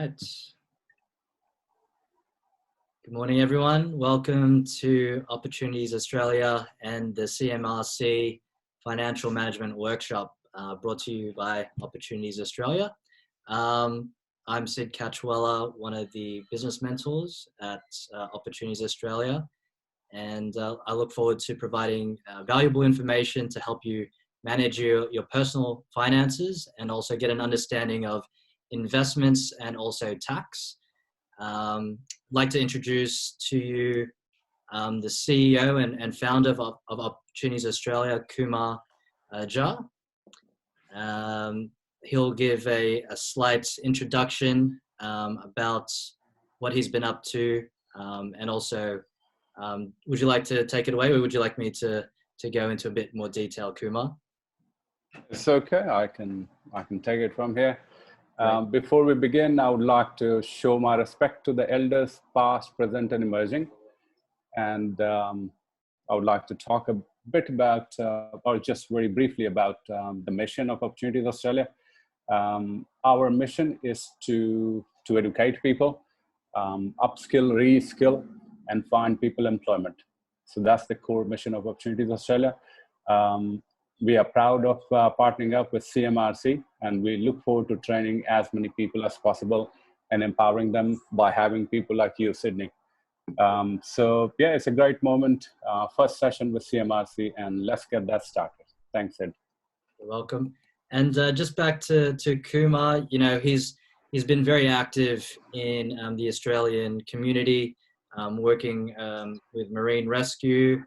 right. Good morning, everyone. Welcome to Opportunities Australia and the CMRC Financial Management Workshop brought to you by Opportunities Australia. I'm Sid Catchwella, one of the business mentors at Opportunities Australia, and I look forward to providing valuable information to help you manage your personal finances and also get an understanding of investments and also tax. I'd like to introduce to you the CEO and founder of Opportunities Australia, Kumar Jha. He'll give a slight introduction about what he's been up to, and also would you like to take it away, or would you like me to go into a bit more detail, Kumar? It's okay. I can take it from here. Before we begin, I would like to show my respect to the elders, past, present, and emerging. And I would like to talk a bit about, or just very briefly about the mission of Opportunities Australia. Our mission is to educate people, upskill, reskill, and find people employment. So that's the core mission of Opportunities Australia. We are proud of partnering up with CMRC, and we look forward to training as many people as possible and empowering them by having people like you, Sydney. So yeah, it's a great moment. First session with CMRC, and let's get that started. Thanks, Ed. You're welcome. And just back to Kumar, you know, he's been very active in the Australian community, working with Marine Rescue,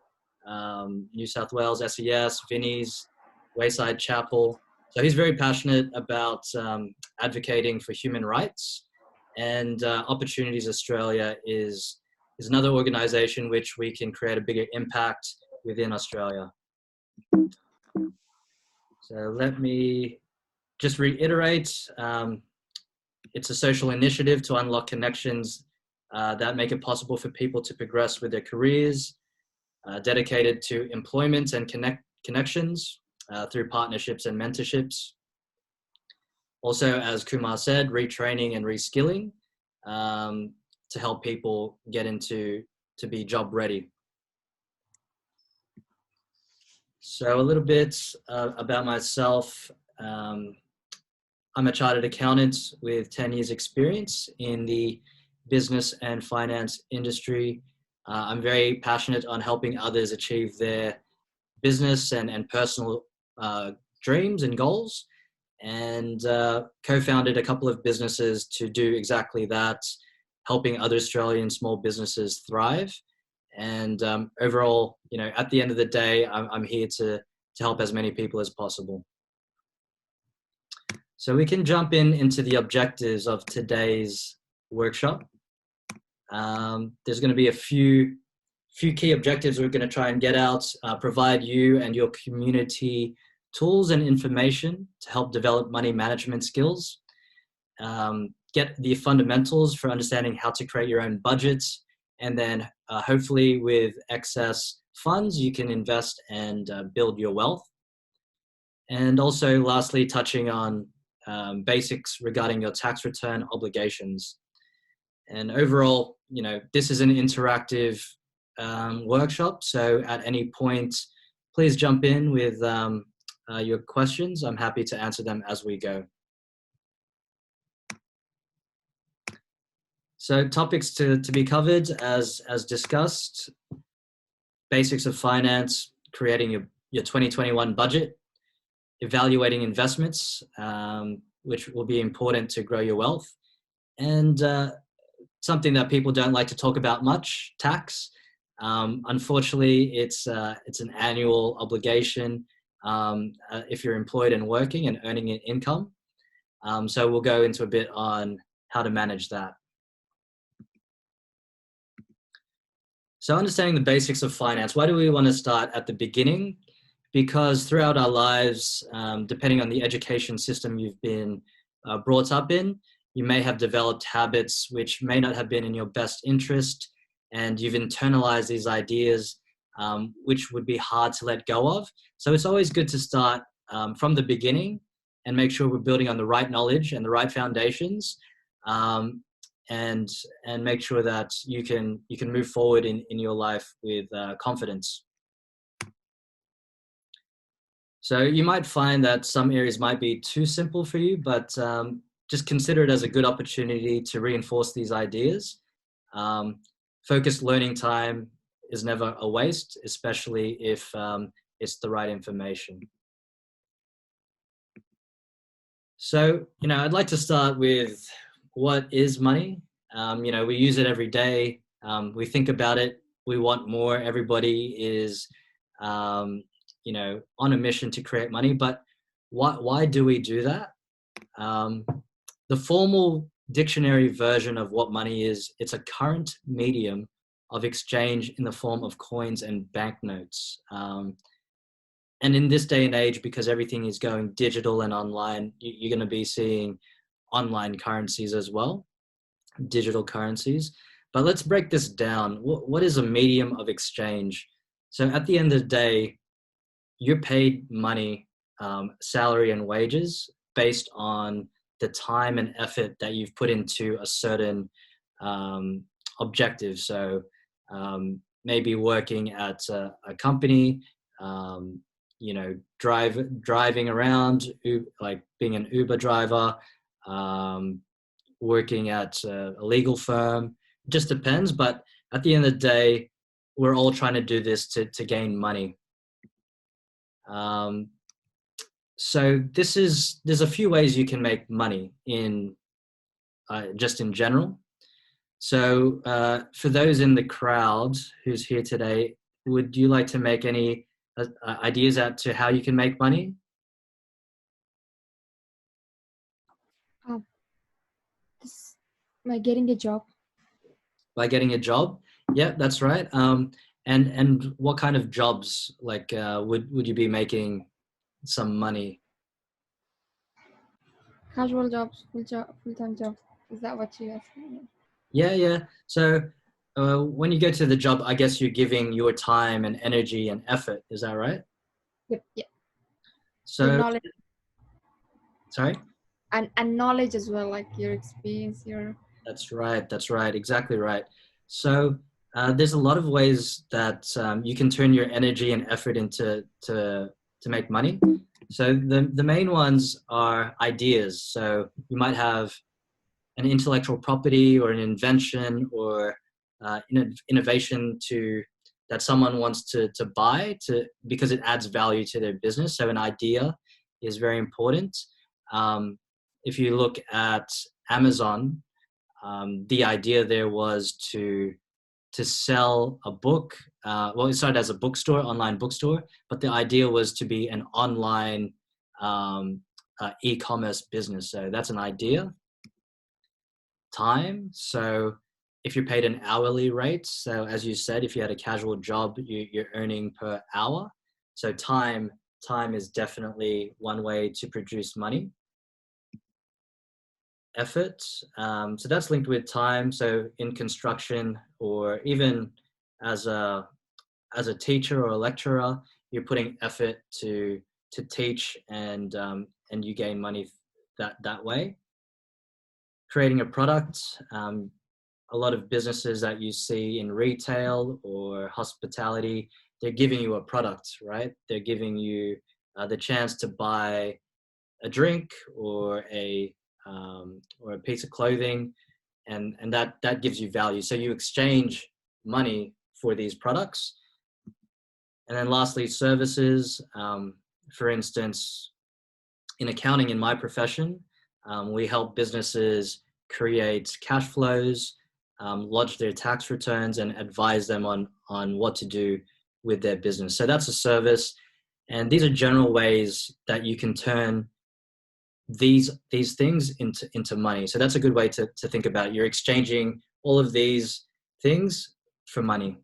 New South Wales, SES, Vinnie's, Wayside Chapel. So he's very passionate about advocating for human rights. And Opportunities Australia is another organisation which we can create a bigger impact within Australia. So let me just reiterate, it's a social initiative to unlock connections that make it possible for people to progress with their careers, dedicated to employment and connections through partnerships and mentorships. Also, as Kumar said, retraining and reskilling to help people get to be job ready. So a little bit about myself. I'm a chartered accountant with 10 years experience in the business and finance industry. I'm very passionate on helping others achieve their business and personal dreams and goals, and co-founded a couple of businesses to do exactly that, helping other Australian small businesses thrive. And overall, you know, at the end of the day, I'm here to help as many people as possible. So we can jump into the objectives of today's workshop. There's going to be a few key objectives we're going to try and get out, provide you and your community tools and information to help develop money management skills, get the fundamentals for understanding how to create your own budgets, and then hopefully with excess funds, you can invest and build your wealth. And also lastly, touching on basics regarding your tax return obligations. And overall, you know, this is an interactive workshop. So at any point, please jump in with your questions. I'm happy to answer them as we go. So topics to be covered as discussed: basics of finance, creating your 2021 budget, evaluating investments, which will be important to grow your wealth, and something that people don't like to talk about much, tax. Unfortunately, it's an annual obligation if you're employed and working and earning an income. So we'll go into a bit on how to manage that. So understanding the basics of finance, why do we want to start at the beginning? Because throughout our lives, depending on the education system you've been brought up in, you may have developed habits which may not have been in your best interest, and you've internalized these ideas which would be hard to let go of. So it's always good to start from the beginning and make sure we're building on the right knowledge and the right foundations and make sure that you can move forward in your life with confidence. So you might find that some areas might be too simple for you, but just consider it as a good opportunity to reinforce these ideas. Focused learning time is never a waste, especially if it's the right information. So, I'd like to start with what is money. We use it every day. We think about it. We want more. Everybody is, on a mission to create money. But why do we do that? The formal dictionary version of what money is, it's a current medium of exchange in the form of coins and banknotes. And in this day and age, because everything is going digital and online, you're going to be seeing online currencies as well, digital currencies. But let's break this down. What is a medium of exchange? So at the end of the day, you're paid money, salary and wages based on the time and effort that you've put into a certain objective. So maybe working at a company, driving around, like being an Uber driver, working at a legal firm. It just depends. But at the end of the day, we're all trying to do this to gain money. So there's a few ways you can make money in just in general. So for those in the crowd who's here today, would you like to make any ideas as to how you can make money? By getting a job. By getting a job? Yeah, that's right. And what kind of jobs, like, would you be making some money? Casual jobs, full-time jobs. Is that what you're asking? Yeah. So when you go to the job, I guess you're giving your time and energy and effort. Is that right? Yep. Yeah. So, knowledge. Sorry? And knowledge as well, like your experience, your... That's right. Exactly right. So there's a lot of ways that you can turn your energy and effort into to make money. So the main ones are ideas. So you might have an intellectual property or an invention or innovation that someone wants to buy because it adds value to their business. So an idea is very important. If you look at Amazon, the idea there was to sell a book. Well, it started as a bookstore, online bookstore, but the idea was to be an online e-commerce business. So that's an idea. Time. So if you're paid an hourly rate, so as you said, if you had a casual job, you're earning per hour. So time is definitely one way to produce money. Effort. So that's linked with time. So in construction, or even as a teacher or a lecturer, you're putting effort to teach, and you gain money that way. Creating a product. A lot of businesses that you see in retail or hospitality, they're giving you a product, right? They're giving you the chance to buy a drink or a piece of clothing, and that gives you value. So you exchange money for these products. And then lastly, services. For instance, in accounting, in my profession, we help businesses create cash flows, lodge their tax returns, and advise them on what to do with their business. So that's a service. And these are general ways that you can turn these things into money. So that's a good way to think about it. You're exchanging all of these things for money.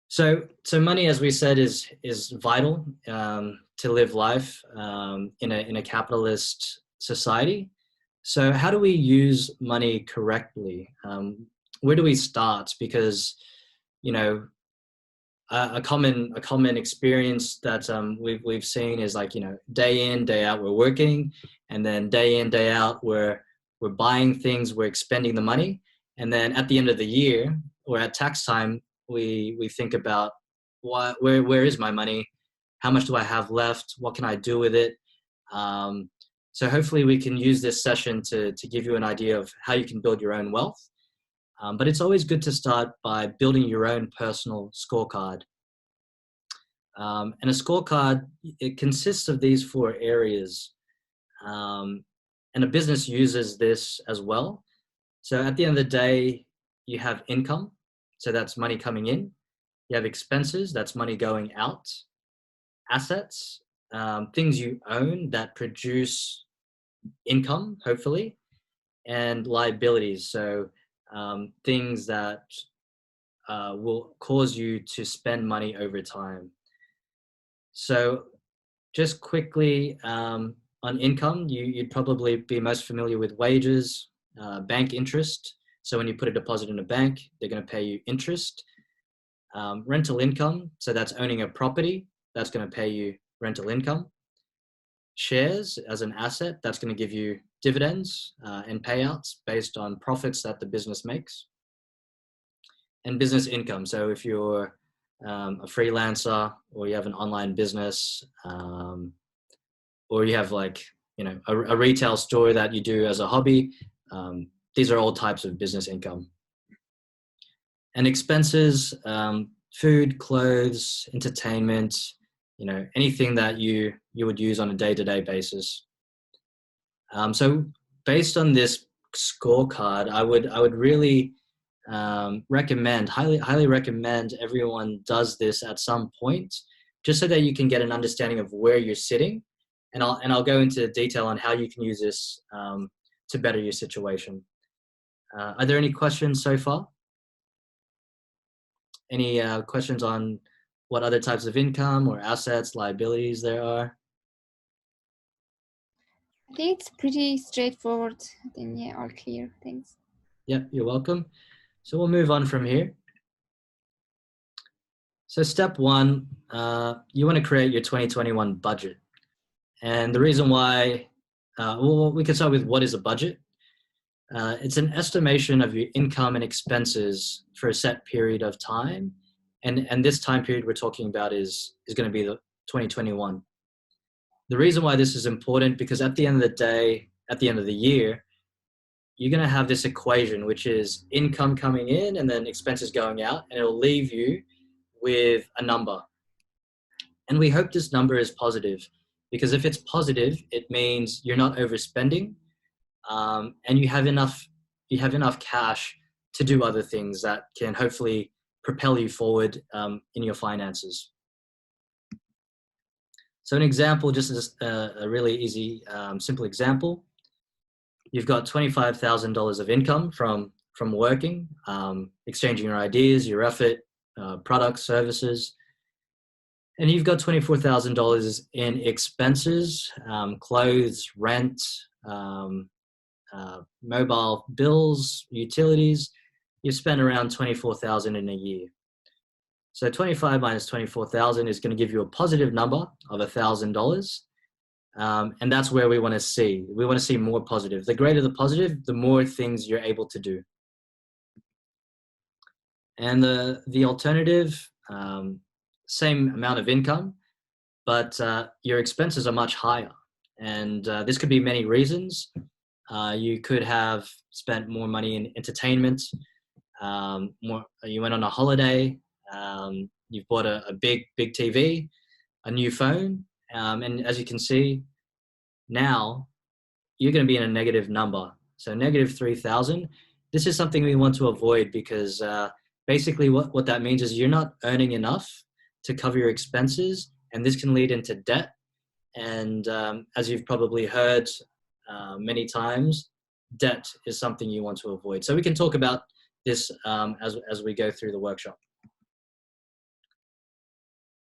So money, as we said, is vital to live life in a capitalist society. So how do we use money correctly? Where do we start? Because a common experience that we've seen is like, you know, day in, day out, we're working, and then day in, day out, we're buying things, we're expending the money, and then at the end of the year or at tax time, we think about where is my money, how much do I have left, what can I do with it. So hopefully we can use this session to give you an idea of how you can build your own wealth. But it's always good to start by building your own personal scorecard. And a scorecard, it consists of these 4 areas. And a business uses this as well. So at the end of the day, you have income. So that's money coming in. You have expenses, that's money going out. Assets, things you own that produce income, hopefully. And liabilities, so things that will cause you to spend money over time. So just quickly on income, you'd probably be most familiar with wages, bank interest. So when you put a deposit in a bank, they're going to pay you interest. Rental income, so that's owning a property, that's going to pay you rental income. Shares as an asset, that's going to give you dividends and payouts based on profits that the business makes. And business income, so if you're a freelancer or you have an online business or you have like, you know, a retail store that you do as a hobby, these are all types of business income. And expenses, food, clothes, entertainment, you know, anything that you would use on a day-to-day basis. So based on this scorecard, I would really recommend, highly recommend everyone does this at some point, just so that you can get an understanding of where you're sitting. And I'll go into detail on how you can use this to better your situation. Are there any questions so far? Any questions on what other types of income or assets, liabilities there are? I think it's pretty straightforward. I think, yeah, all clear. Thanks. Yep, you're welcome. So we'll move on from here. So step 1, you want to create your 2021 budget. And the reason why, well, we can start with what is a budget. It's an estimation of your income and expenses for a set period of time. And this time period we're talking about is going to be the 2021. The reason why this is important, because at the end of the day, at the end of the year, you're going to have this equation, which is income coming in and then expenses going out, and it'll leave you with a number. And we hope this number is positive, because if it's positive, it means you're not overspending, and you have enough cash to do other things that can hopefully propel you forward in your finances. So an example, just as a really easy, simple example, you've got $25,000 of income from working, exchanging your ideas, your effort, products, services, and you've got $24,000 in expenses, clothes, rent, mobile bills, utilities. You've spent around $24,000 in a year. So 25 minus 24,000 is going to give you a positive number of $1,000. And that's where we want to see. We want to see more positive. The greater the positive, the more things you're able to do. And the alternative, same amount of income, but your expenses are much higher. And this could be many reasons. You could have spent more money in entertainment. You went on a holiday. You've bought a big TV, a new phone. And as you can see, now you're going to be in a negative number. So negative 3,000. This is something we want to avoid, because basically what that means is you're not earning enough to cover your expenses, and this can lead into debt. And as you've probably heard many times, debt is something you want to avoid. So we can talk about this as we go through the workshop.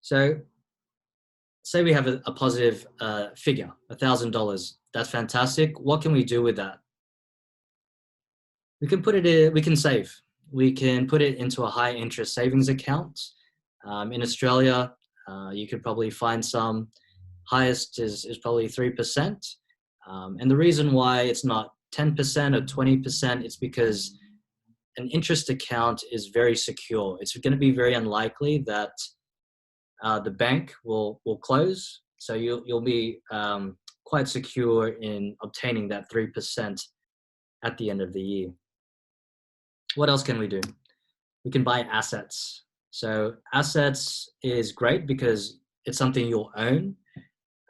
So say we have a positive figure, $1,000. That's fantastic. What can we do with that? We can put it in, we can save. We can put it into a high interest savings account. In Australia, you could probably find some. Highest is probably 3%. And the reason why it's not 10% or 20%, it's because an interest account is very secure. It's going to be very unlikely that the bank will close. So you'll be quite secure in obtaining that 3% at the end of the year. What else can we do? We can buy assets. So assets is great because it's something you'll own.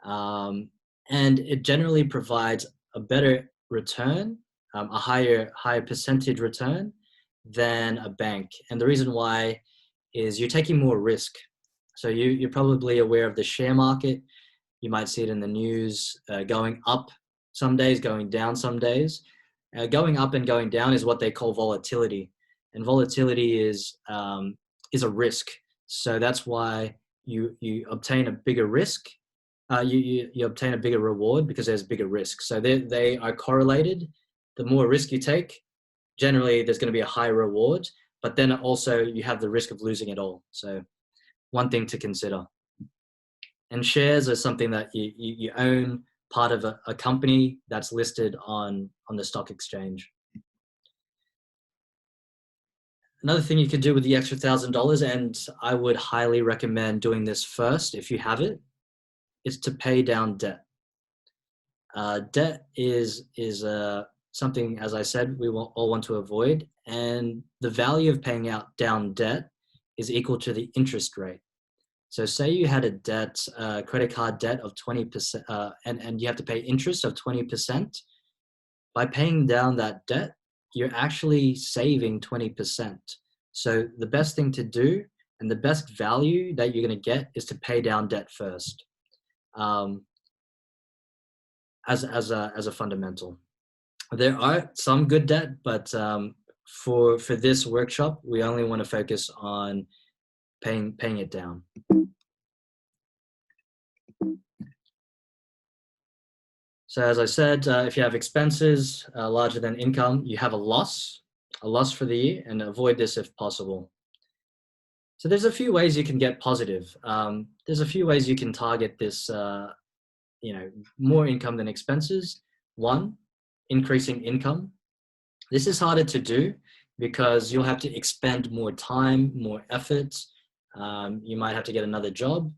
And it generally provides a better return, a higher percentage return than a bank. And the reason why is you're taking more risk. So you're probably aware of the share market. You might see it in the news, going up some days, going down some days. Going up and going down is what they call volatility. And volatility is a risk. So that's why you obtain a bigger risk. You obtain a bigger reward because there's bigger risk. So they are correlated. The more risk you take, generally there's going to be a higher reward, but then also you have the risk of losing it all. So one thing to consider. And shares are something that you own part of a company that's listed on the stock exchange. Another thing you can do with the extra $1,000, and I would highly recommend doing this first if you have it, is to pay down debt. Debt is something, as I said, we all want to avoid, and the value of paying down debt is equal to the interest rate. So say you had a credit card debt of 20%, and you have to pay interest of 20%. By paying down that debt, you're actually saving 20%. So the best thing to do and the best value that you're going to get is to pay down debt first, as a fundamental. There are some good debt, but for this workshop, we only want to focus on paying it down. So as I said, if you have expenses larger than income, you have a loss for the year, and avoid this if possible. So there's a few ways you can get positive. There's a few ways you can target this, more income than expenses. One, increasing income. This is harder to do because you'll have to expend more time, more effort. You might have to get another job.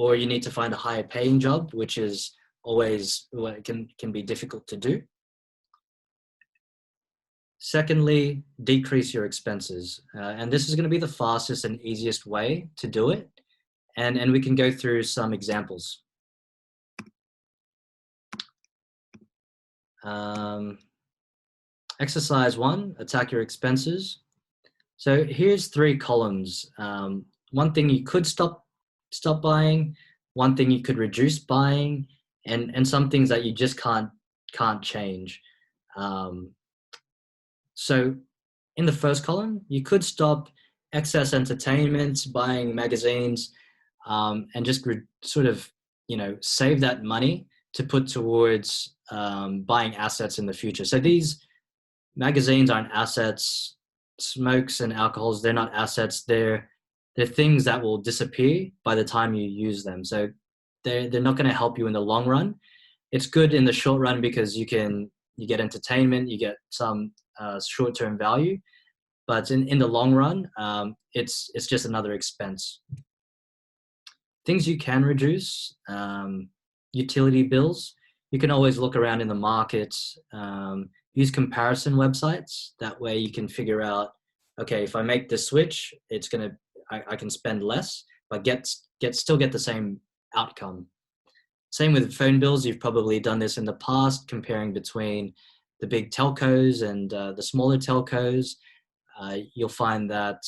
Or you need to find a higher paying job, which is always can be difficult to do. Secondly, decrease your expenses. And this is going to be the fastest and easiest way to do it. And we can go through some examples. Exercise 1, attack your expenses. So here's 3 columns. One thing you could stop buying, one thing you could reduce buying, and some things that you just can't change. So in the first column, you could stop excess entertainment, buying magazines, and just sort of, save that money to put towards buying assets in the future. So these magazines aren't assets. Smokes and alcohols, they're not assets. They're things that will disappear by the time you use them. So they're not going to help you in the long run. It's good in the short run because you get entertainment, you get some short-term value, but in the long run, it's just another expense. Things you can reduce, utility bills. You can always look around in the market, use comparison websites. That way you can figure out, okay, if I make the switch, I can spend less, but still get the same outcome. Same with phone bills. You've probably done this in the past, comparing between the big telcos and the smaller telcos. You'll find that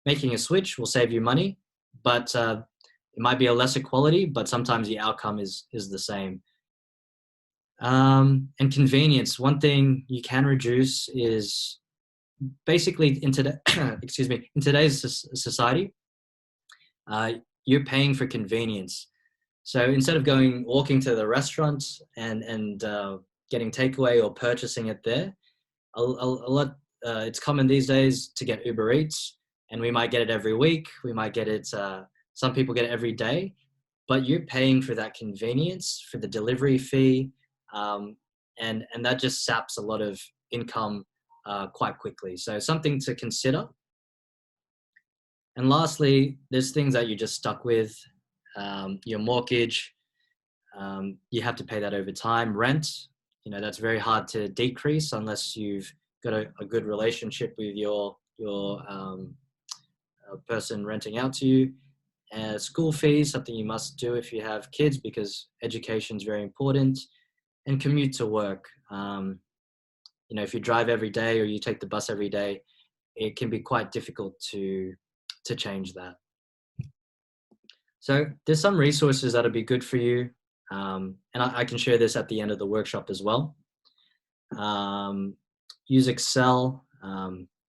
making a switch will save you money, but it might be a lesser quality, but sometimes the outcome is the same. And convenience. One thing you can reduce is basically in today's society, you're paying for convenience. So instead of walking to the restaurant and getting takeaway or purchasing it there, it's common these days to get Uber Eats. and we might get it every week. We might get it, some people get it every day, but you're paying for that convenience, for the delivery fee, and that just saps a lot of income quite quickly. So something to consider. And lastly, there's things that you're just stuck with. Your mortgage, you have to pay that over time. Rent, that's very hard to decrease unless you've got a good relationship with your person renting out to you. School fees, something you must do if you have kids, because education is very important. And commute to work. If you drive every day or you take the bus every day, it can be quite difficult to change that. So there's some resources that'll be good for you. And I can share this at the end of the workshop as well. Use Excel.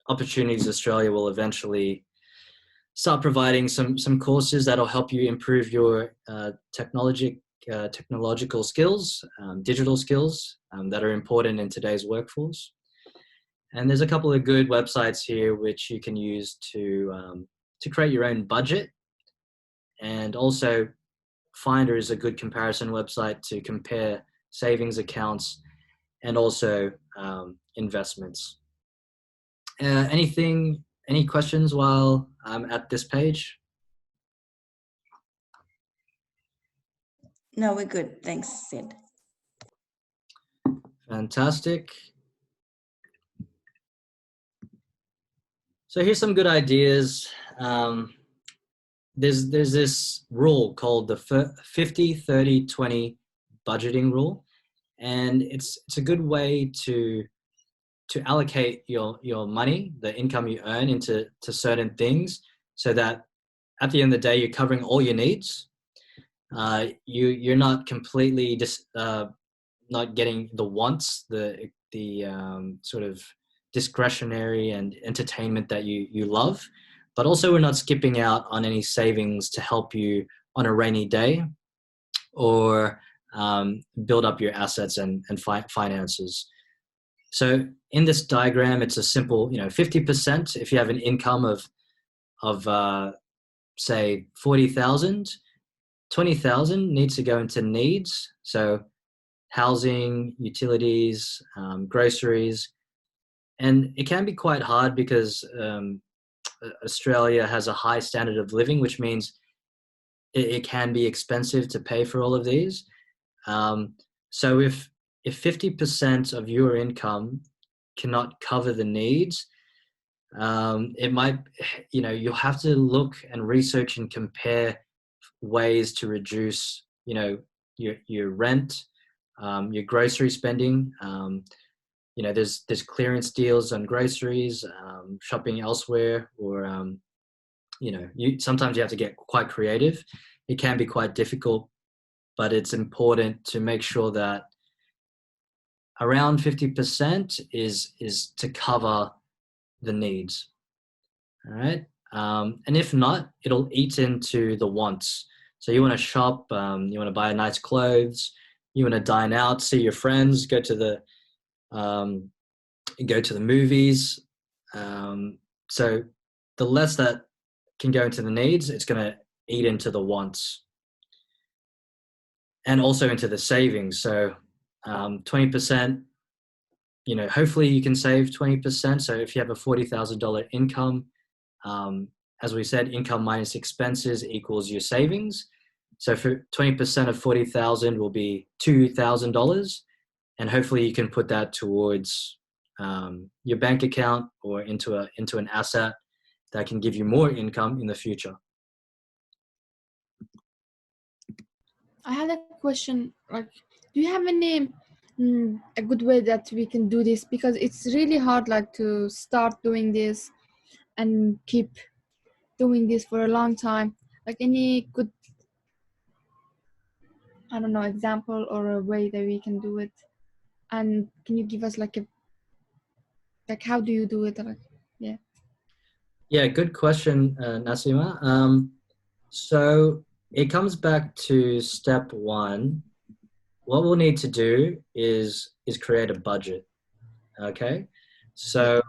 Opportunities Australia will eventually start providing some courses that'll help you improve your technological skills, digital skills that are important in today's workforce. And there's a couple of good websites here which you can use to create your own budget. And also Finder is a good comparison website to compare savings accounts and also investments. Any questions while I'm at this page? No, we're good. Thanks, Sid. Fantastic. So here's some good ideas. There's this rule called the 50-30-20 budgeting rule, and it's a good way to allocate your money, the income you earn, into certain things, so that at the end of the day you're covering all your needs. You're not completely not getting the wants, the sort of discretionary and entertainment that you love, but also we're not skipping out on any savings to help you on a rainy day or build up your assets and finances. So in this diagram, it's a simple, 50%. If you have an income of say 40,000, 20,000 needs to go into needs. So housing, utilities, groceries. And it can be quite hard because Australia has a high standard of living, which means it can be expensive to pay for all of these. So if 50% of your income cannot cover the needs, it might, you'll have to look and research and compare ways to reduce, your rent, your grocery spending. There's clearance deals on groceries, shopping elsewhere, or sometimes you have to get quite creative. It can be quite difficult, but it's important to make sure that around 50% is to cover the needs. All right. And if not, it'll eat into the wants. So you want to shop, you want to buy nice clothes, you want to dine out, see your friends, go to the movies. So the less that can go into the needs, it's going to eat into the wants and also into the savings. So 20%, hopefully you can save 20%. So if you have a $40,000 income, as we said, income minus expenses equals your savings. So for 20% of 40,000 will be $2,000. And hopefully you can put that towards your bank account or into an asset that can give you more income in the future. I had a question. Like, do you have any a good way that we can do this? Because it's really hard, like, to start doing this and keep doing this for a long time. Like, any good, I don't know, example or a way that we can do it? And can you give us like how do you do it? Like, yeah. Yeah, good question, Nasima. So it comes back to step one. What we'll need to do is create a budget. Okay. So,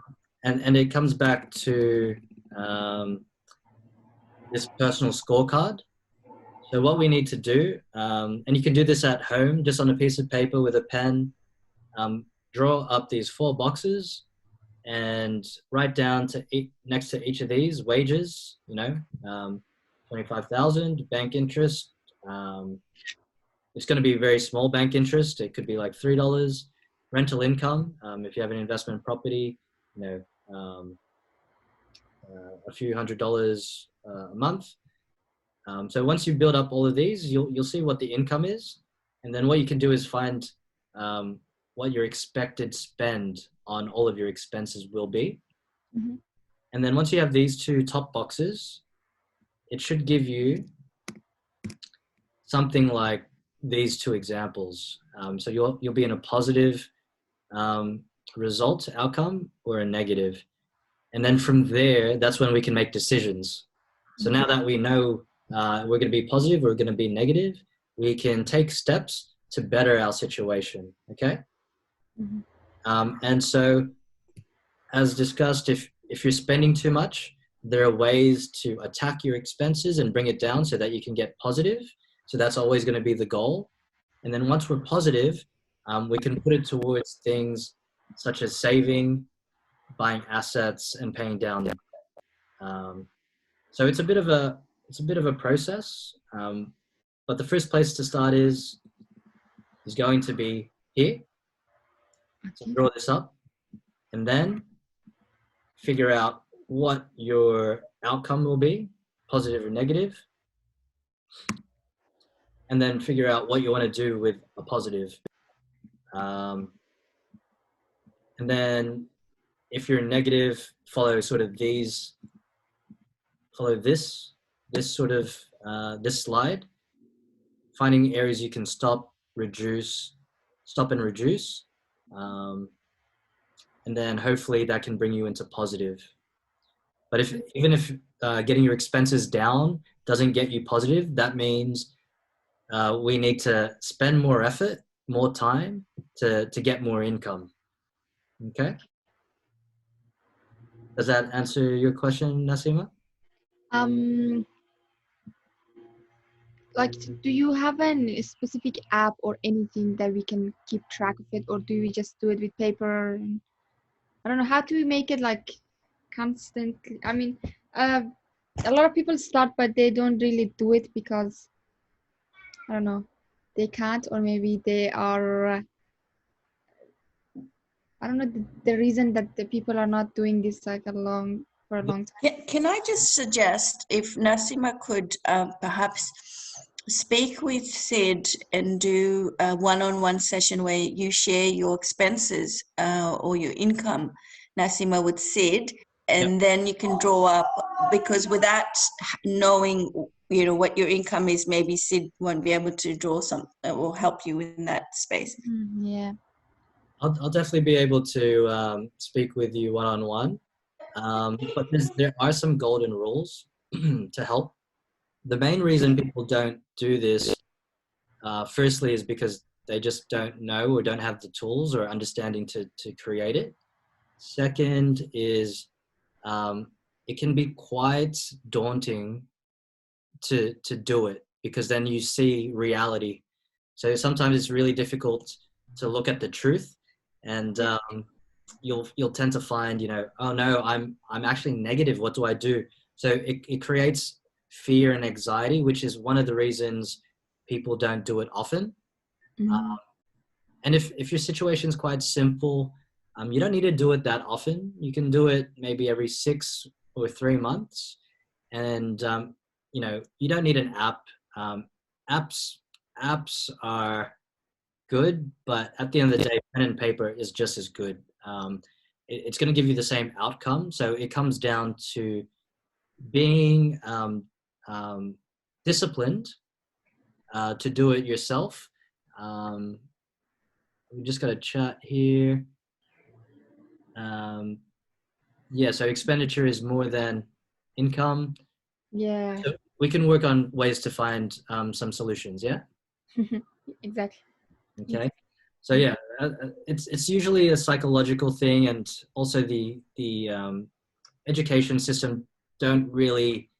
and it comes back to this personal scorecard. So what we need to do, and you can do this at home, just on a piece of paper with a pen, draw up these 4 boxes and write down next to each of these wages, 25,000, bank interest. It's going to be very small bank interest. It could be like $3. Rental income, if you have an investment property, a few $100s a month. So once you build up all of these, you'll see what the income is, and then what you can do is find what your expected spend on all of your expenses will be. Mm-hmm. And then once you have these 2 top boxes, it should give you something like these 2 examples. So you'll be in a positive result outcome or a negative. And then from there, that's when we can make decisions. So now that we know we're going to be positive, we're going to be negative, we can take steps to better our situation, okay? Mm-hmm. And so, as discussed, if you're spending too much, there are ways to attack your expenses and bring it down so that you can get positive. So that's always going to be the goal. And then once we're positive, we can put it towards things such as saving, buying assets, and paying down debt. So it's a bit of a process, but the first place to start is going to be here. So draw this up, and then figure out what your outcome will be, positive or negative, and then figure out what you want to do with a positive. And then if you're negative, follow this sort of this slide, finding areas you can stop and reduce, and then hopefully that can bring you into positive. But even if getting your expenses down doesn't get you positive, that means we need to spend more effort, more time to get more income. Okay? Does that answer your question, Nasima? Like, do you have a specific app or anything that we can keep track of it, or do we just do it with paper? I don't know, how do we make it like constantly? I mean, a lot of people start, but they don't really do it because, I don't know, they can't, or maybe they are, I don't know, the reason that the people are not doing this like for a long time. Can I just suggest if Nasima could perhaps speak with Sid and do a one-on-one session where you share your expenses or your income, Nasima, with Sid, and then you can draw up, because without knowing what your income is, maybe Sid won't be able to draw something that will help you in that space. Yeah. I'll definitely be able to speak with you one-on-one, but there are some golden rules to help. The main reason people don't do this, firstly, is because they just don't know or don't have the tools or understanding to create it. Second is it can be quite daunting to do it, because then you see reality. So sometimes it's really difficult to look at the truth, and you'll tend to find, oh no, I'm actually negative. What do I do? So it creates fear and anxiety, which is one of the reasons people don't do it often. Mm-hmm. And if your situation is quite simple, you don't need to do it that often. You can do it maybe every 6 or 3 months, and you don't need an app. Apps are good, but at the end of the day, pen and paper is just as good. It's going to give you the same outcome. So it comes down to being disciplined to do it yourself. We just got a chat here. So expenditure is more than income. Yeah. So we can work on ways to find some solutions. Yeah. Exactly. Okay. So yeah, it's usually a psychological thing, and also the education system don't really,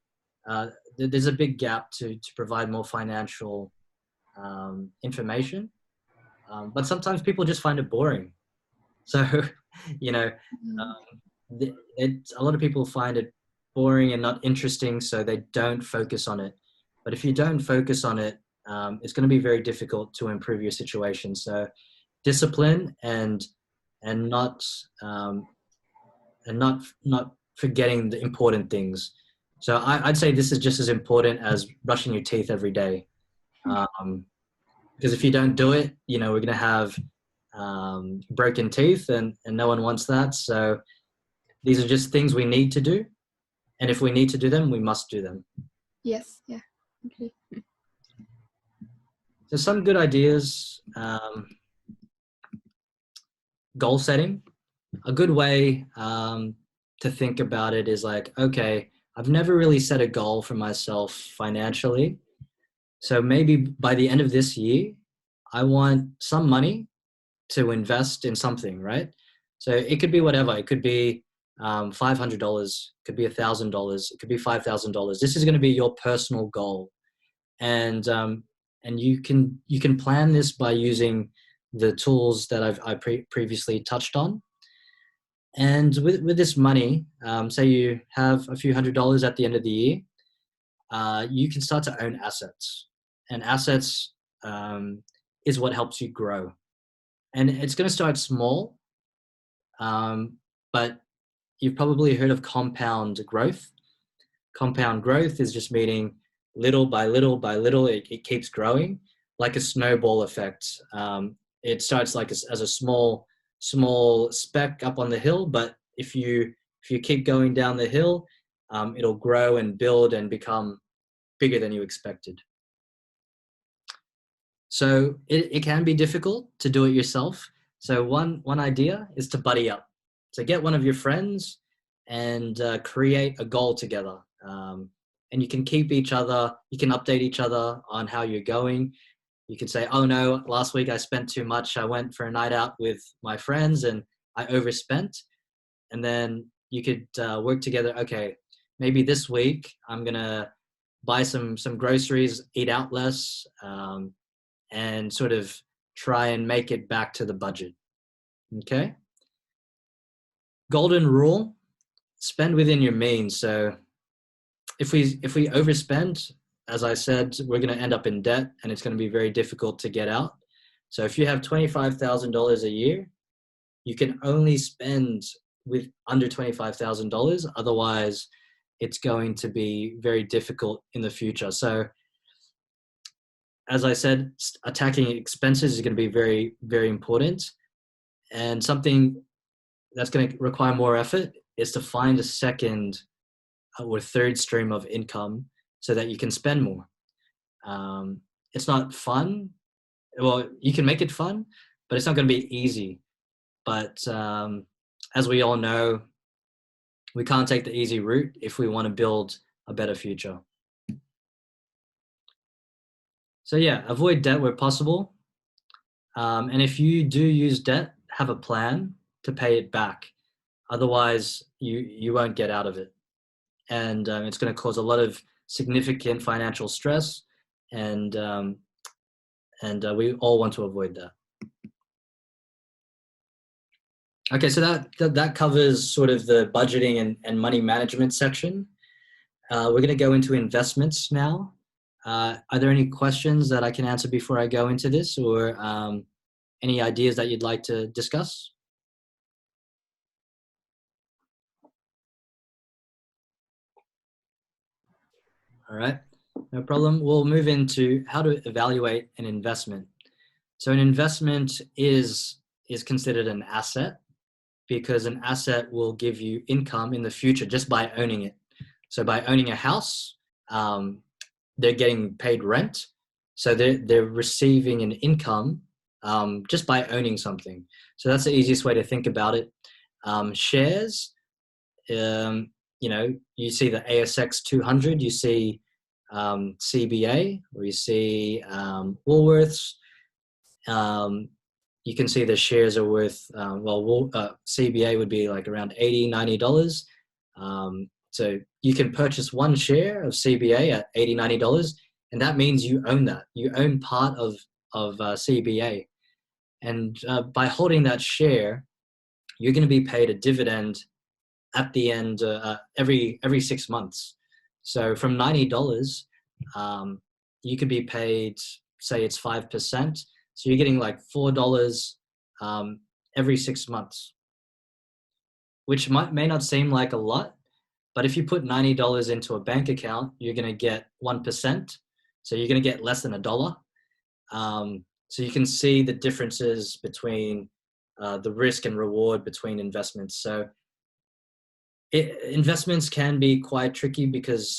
there's a big gap to provide more financial information. But sometimes people just find it boring. So, you know, a lot of people find it boring and not interesting, so they don't focus on it. But if you don't focus on it, it's going to be very difficult to improve your situation. So, discipline and not not forgetting the important things. So I'd say this is just as important as brushing your teeth every day. Because if you don't do it, you know, we're going to have broken teeth, and no one wants that. So these are just things we need to do. And if we need to do them, we must do them. Yes, yeah. Okay. So some good ideas. Goal setting. A good way to think about it is like, okay, I've never really set a goal for myself financially. So maybe by the end of this year, I want some money to invest in something, right? So it could be whatever. It could be $500, could be $1,000, it could be $5,000. This is going to be your personal goal, and you can plan this by using the tools that I previously touched on. And with this money, say you have a few $100s at the end of the year, you can start to own assets, and assets is what helps you grow. And it's going to start small, but you've probably heard of compound growth. Compound growth is just meaning little by little by little, it keeps growing like a snowball effect. It starts like as a small speck up on the hill, but if you keep going down the hill, it'll grow and build and become bigger than you expected. So it can be difficult to do it yourself. So one idea is to buddy up. So get one of your friends and create a goal together. And you can keep each other, you can update each other on how you're going. You can say, oh no, last week I spent too much. I went for a night out with my friends and I overspent. And then you could work together. Okay, maybe this week I'm going to buy some groceries, eat out less, and sort of try and make it back to the budget. Okay. Golden rule, spend within your means. So if we overspend, as I said, we're going to end up in debt and it's going to be very difficult to get out. So if you have $25,000 a year, you can only spend with under $25,000. Otherwise, it's going to be very difficult in the future. So as I said, attacking expenses is going to be very, very important. And something that's going to require more effort is to find a second or third stream of income so that you can spend more. It's not fun. Well, you can make it fun, but it's not going to be easy. But as we all know, we can't take the easy route if we want to build a better future. So yeah, avoid debt where possible. And if you do use debt, have a plan to pay it back. Otherwise, you won't get out of it. And it's going to cause a lot of significant financial stress. And we all want to avoid that. Okay, so that covers sort of the budgeting and money management section. We're going to go into investments now. Are there any questions that I can answer before I go into this, or any ideas that you'd like to discuss? All right, no problem. We'll move into how to evaluate an investment. So an investment is considered an asset because an asset will give you income in the future just by owning it. So by owning a house, they're getting paid rent. So they're receiving an income just by owning something. So that's the easiest way to think about it. Shares, you know, you see the ASX 200, you see CBA, or you see Woolworths. You can see the shares are worth, CBA would be like around $80, $90. So you can purchase one share of CBA at $80, $90, and that means you own that. You own part of CBA. And by holding that share, you're going to be paid a dividend at the end every 6 months. So from $90, you could be paid, say it's 5%. So you're getting like $4 every 6 months, which may not seem like a lot, but if you put $90 into a bank account, you're going to get 1%. So you're going to get less than $1. So you can see the differences between the risk and reward between investments. So investments can be quite tricky because,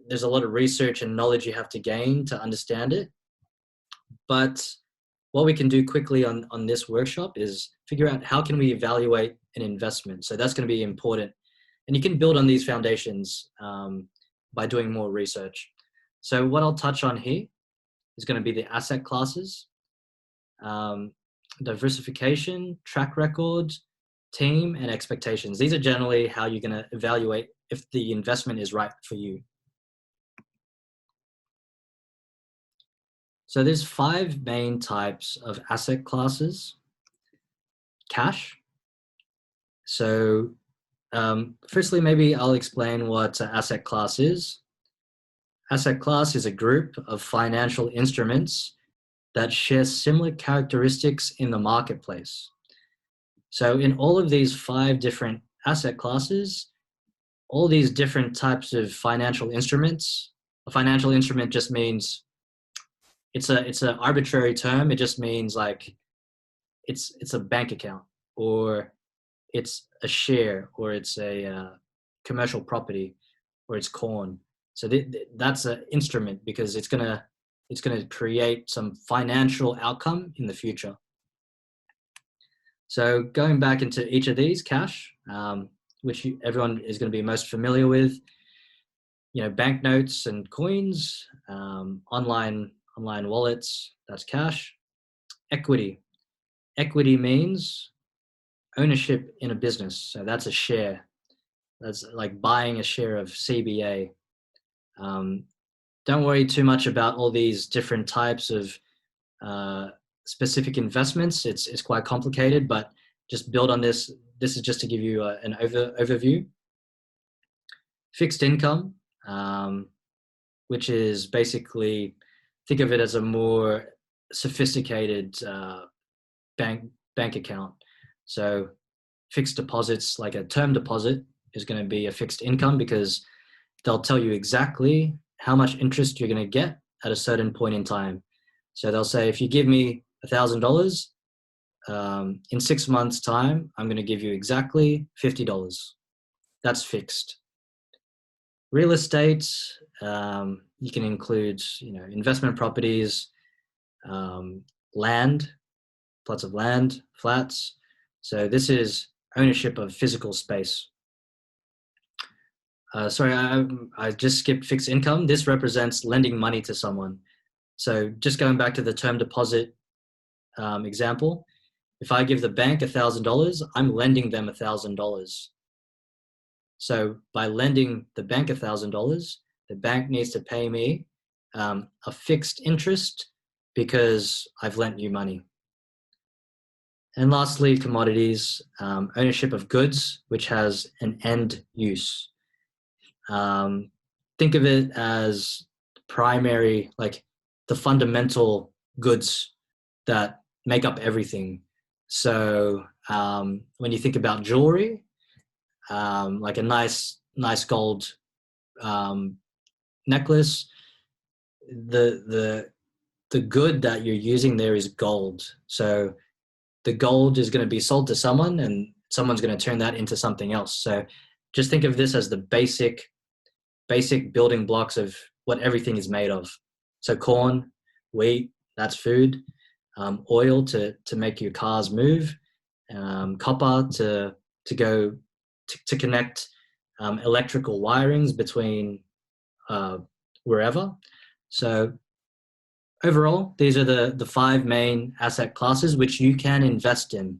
there's a lot of research and knowledge you have to gain to understand it. But what we can do quickly on this workshop is figure out how can we evaluate an investment. So that's going to be important. And you can build on these foundations by doing more research. So what I'll touch on here is going to be the asset classes, diversification, track record, team, and expectations. These are generally how you're going to evaluate if the investment is right for you. So there's 5 main types of asset classes. Cash. So firstly, maybe I'll explain what asset class is. Asset class is a group of financial instruments that share similar characteristics in the marketplace. So in all of these 5 different asset classes, all these different types of financial instruments, a financial instrument just means it's an arbitrary term. It just means like it's a bank account, or it's a share, or it's a commercial property, or it's corn. So that's an instrument because it's gonna create some financial outcome in the future. So going back into each of these, cash, which everyone is going to be most familiar with, banknotes and coins, online wallets, that's cash. Equity means ownership in a business. So that's a share. That's like buying a share of CBA. Don't worry too much about all these different types of specific investments. It's quite complicated, but just build on this. This is just to give you an overview. Fixed income, which is basically, think of it as a more sophisticated bank account. So fixed deposits, like a term deposit, is going to be a fixed income because they'll tell you exactly how much interest you're going to get at a certain point in time. So they'll say, if you give me $1,000, in 6 months' time, I'm going to give you exactly $50. That's fixed. Real estate, you can include, investment properties, land, plots of land, flats. So this is ownership of physical space. Sorry, I just skipped fixed income. This represents lending money to someone. So just going back to the term deposit example, if I give the bank $1,000, I'm lending them $1,000. So by lending the bank $1,000, the bank needs to pay me a fixed interest because I've lent you money. And lastly, commodities, ownership of goods, which has an end use. Think of it as primary, like the fundamental goods that make up everything. So when you think about jewelry, like a nice gold necklace, the good that you're using there is gold. So the gold is going to be sold to someone, and someone's going to turn that into something else. So just think of this as the basic building blocks of what everything is made of. So corn, wheat, that's food. Oil to make your cars move. Copper to connect electrical wirings between wherever. So overall, these are the 5 main asset classes which you can invest in.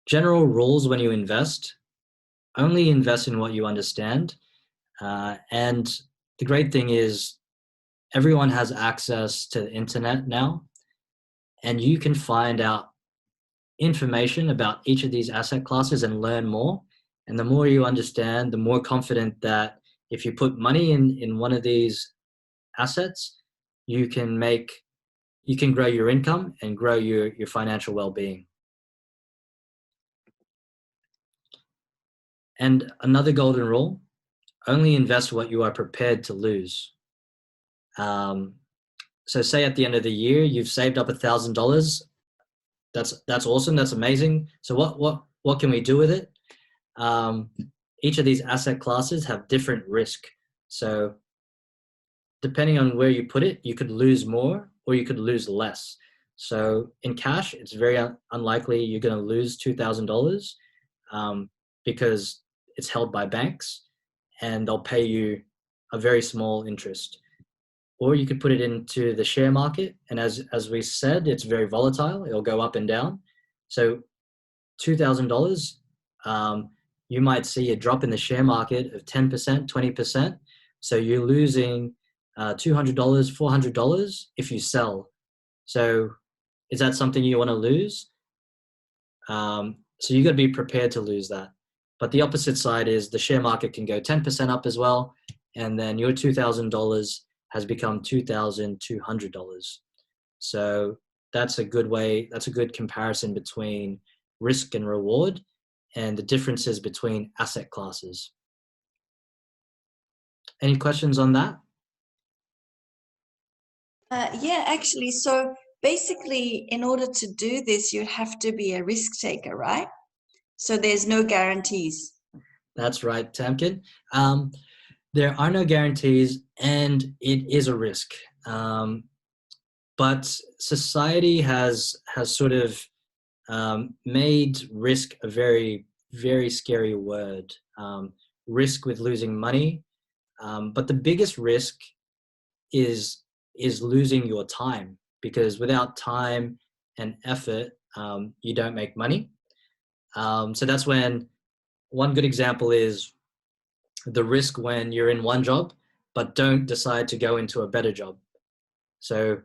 general rules when you invest: only invest in what you understand. And the great thing is everyone has access to the internet now, and you can find out information about each of these asset classes and learn more. And the more you understand, the more confident that if you put money in one of these assets, you can grow your income and grow your financial well-being. And another golden rule: only invest what you are prepared to lose. So say at the end of the year, you've saved up $1,000. That's awesome. That's amazing. So what can we do with it? Each of these asset classes have different risk. So depending on where you put it, you could lose more or you could lose less. So in cash, it's very unlikely you're going to lose $2,000 because it's held by banks and they'll pay you a very small interest. Or you could put it into the share market, and as we said, it's very volatile. It'll go up and down. So $2,000, you might see a drop in the share market of 10%, 20%. So you're losing $200, $400 if you sell. So is that something you want to lose? So you got to be prepared to lose that. But the opposite side is the share market can go 10% up as well, and then your $2,000 has become $2,200. So that's a good way, that's a good comparison between risk and reward and the differences between asset classes. Any questions on that? Yeah, actually, so basically in order to do this, you have to be a risk taker, right? So there's no guarantees. That's right, Tamkin. There are no guarantees, and it is a risk. But society has sort of made risk a very, very scary word. Risk with losing money. But the biggest risk is losing your time, because without time and effort, you don't make money. So that's when one good example is the risk when you're in one job but don't decide to go into a better job. So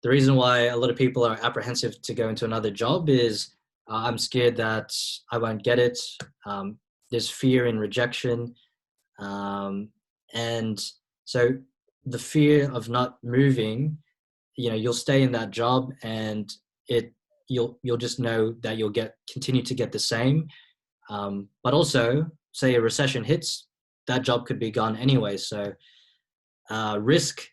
the reason why a lot of people are apprehensive to go into another job is I'm scared that I won't get it. There's fear in rejection. And so the fear of not moving, you'll stay in that job and you'll just know that you'll continue to get the same. But also, say a recession hits, that job could be gone anyway. So risk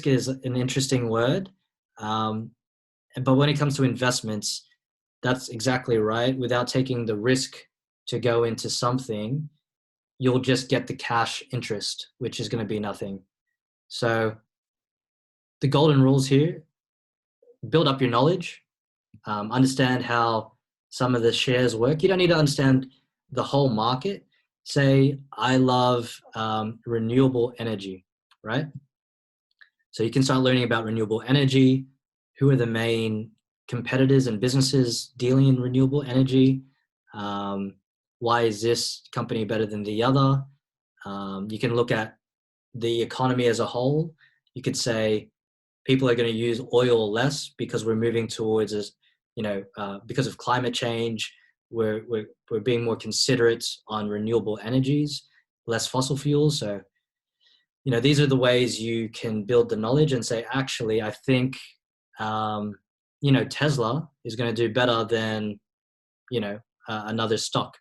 is an interesting word. But when it comes to investments, that's exactly right. Without taking the risk to go into something, you'll just get the cash interest, which is going to be nothing. So the golden rules here: build up your knowledge, understand how some of the shares work. You don't need to understand the whole market. Say, I love renewable energy, right? So you can start learning about renewable energy. Who are the main competitors and businesses dealing in renewable energy? Why is this company better than the other? You can look at the economy as a whole. You could say people are going to use oil less because we're moving towards this, because of climate change. We're being more considerate on renewable energies, less fossil fuels. So, these are the ways you can build the knowledge and say, actually, I think, Tesla is going to do better than, another stock,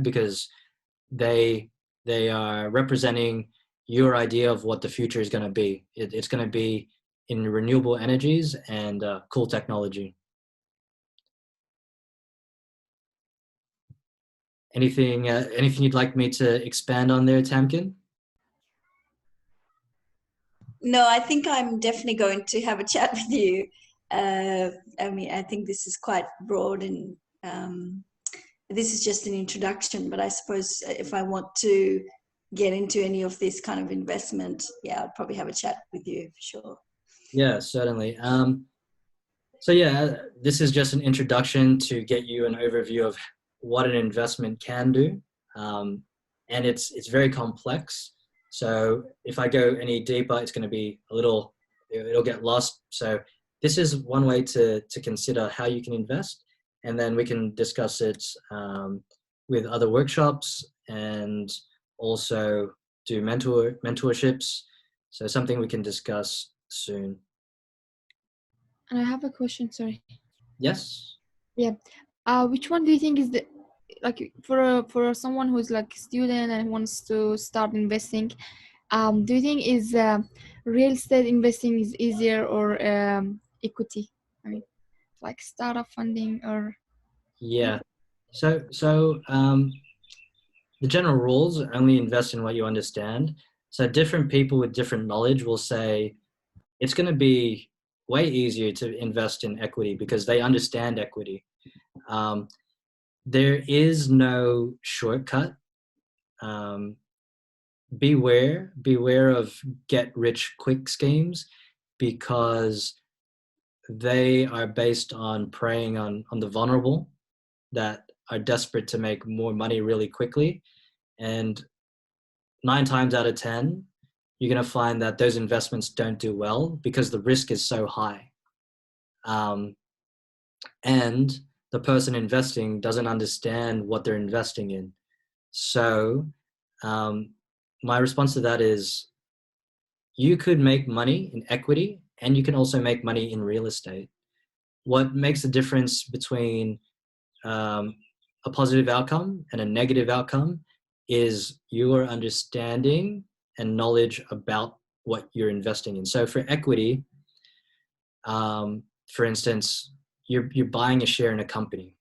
because they are representing your idea of what the future is going to be. It's going to be in renewable energies and cool technology. Anything you'd like me to expand on there, Tamkin? No, I think I'm definitely going to have a chat with you. I think this is quite broad, and this is just an introduction, but I suppose if I want to get into any of this kind of investment, I'd probably have a chat with you for sure. Yeah, certainly. So yeah, this is just an introduction to get you an overview of what an investment can do. And it's very complex. So if I go any deeper, it's going to be it'll get lost. So this is one way to consider how you can invest. And then we can discuss it with other workshops and also do mentorships. So something we can discuss soon. And I have a question, sorry. Yes. Yeah. Which one do you think is the, like, for someone who's like a student and wants to start investing, do you think is real estate investing is easier, or equity? I mean, like startup funding or... Yeah. So the general rules only invest in what you understand. So different people with different knowledge will say it's going to be way easier to invest in equity because they understand equity. There is no shortcut. Beware of get rich quick schemes because they are based on preying on the vulnerable that are desperate to make more money really quickly. And 9 times out of 10, you're going to find that those investments don't do well because the risk is so high. And the person investing doesn't understand what they're investing in. So my response to that is you could make money in equity and you can also make money in real estate. What makes the difference between a positive outcome and a negative outcome is your understanding and knowledge about what you're investing in. So for equity, for instance, you're buying a share in a company.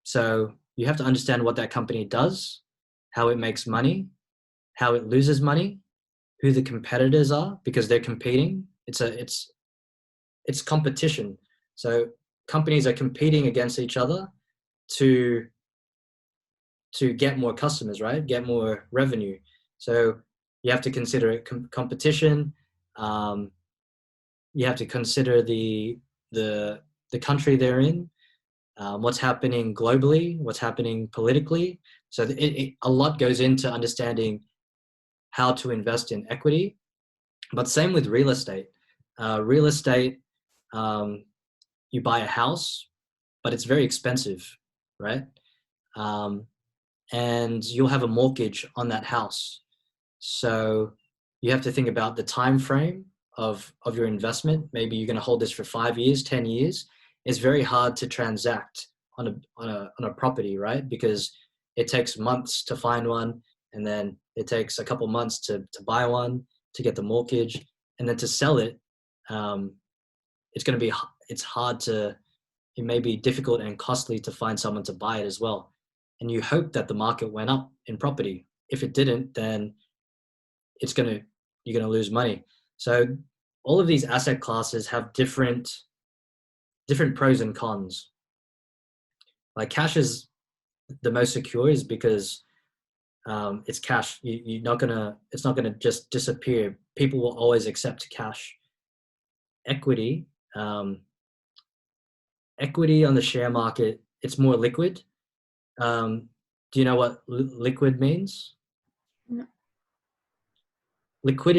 So you have to understand what that company does, how it makes money, how it loses money, who the competitors are because they're competing. It's competition. So companies are competing against each other to get more customers, right? Get more revenue. So you have to consider it competition. You have to consider the country they're in, what's happening globally, what's happening politically. So a lot goes into understanding how to invest in equity. But same with real estate. Real estate, you buy a house, but it's very expensive, right? And you'll have a mortgage on that house. So you have to think about the time frame of your investment. Maybe you're going to hold this for 5 years, 10 years. It's very hard to transact on a property, right? Because it takes months to find one, and then it takes a couple months to buy one, to get the mortgage, and then to sell it. It may be difficult and costly to find someone to buy it as well. And you hope that the market went up in property. If it didn't, then you're going to lose money. So all of these asset classes have different pros and cons. Like cash is the most secure is because it's cash. It's not gonna just disappear. People will always accept cash. Equity on the share market, it's more liquid. Do you know what liquid means? No. Liquid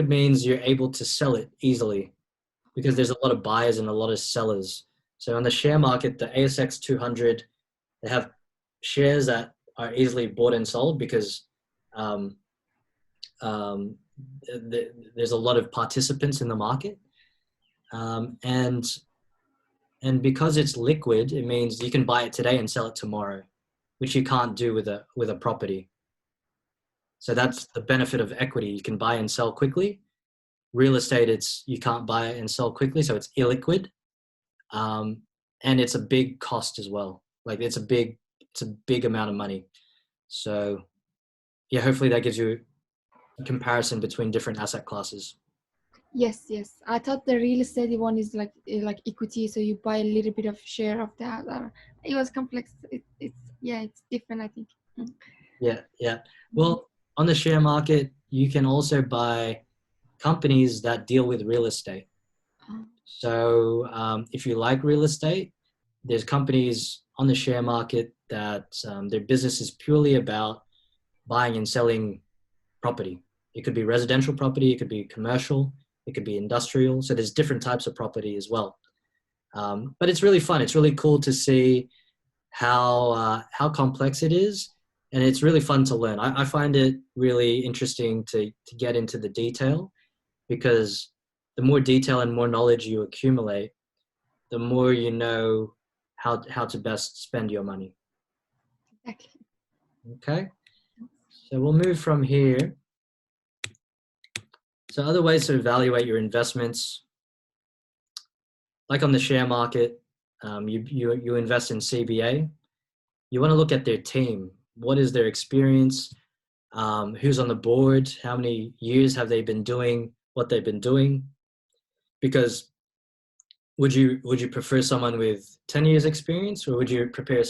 means you're able to sell it easily because there's a lot of buyers and a lot of sellers. So on the share market, the ASX 200, they have shares that are easily bought and sold because there's a lot of participants in the market. And because it's liquid, it means you can buy it today and sell it tomorrow, which you can't do with a property. So that's the benefit of equity. You can buy and sell quickly. Real estate, you can't buy it and sell quickly, so it's illiquid. And it's a big cost as well. Like it's a big amount of money. So yeah, hopefully that gives you a comparison between different asset classes. Yes. I thought the real estate one is like equity, so you buy a little bit of share of that. It was complex. It's different, I think. Yeah. Well, on the share market, you can also buy companies that deal with real estate. So if you like real estate, there's companies on the share market that their business is purely about buying and selling property. It could be residential property, it could be commercial, it could be industrial. So there's different types of property as well. But it's really fun. It's really cool to see how complex it is, and it's really fun to learn. I find it really interesting to get into the detail, because the more detail and more knowledge you accumulate, the more you know how to best spend your money. Exactly. Okay, so we'll move from here. So other ways to evaluate your investments, like on the share market, you invest in CBA. You want to look at their team. What is their experience? Who's on the board? How many years have they been doing what they've been doing? Because would you prefer someone with 10 years experience, or would you prefer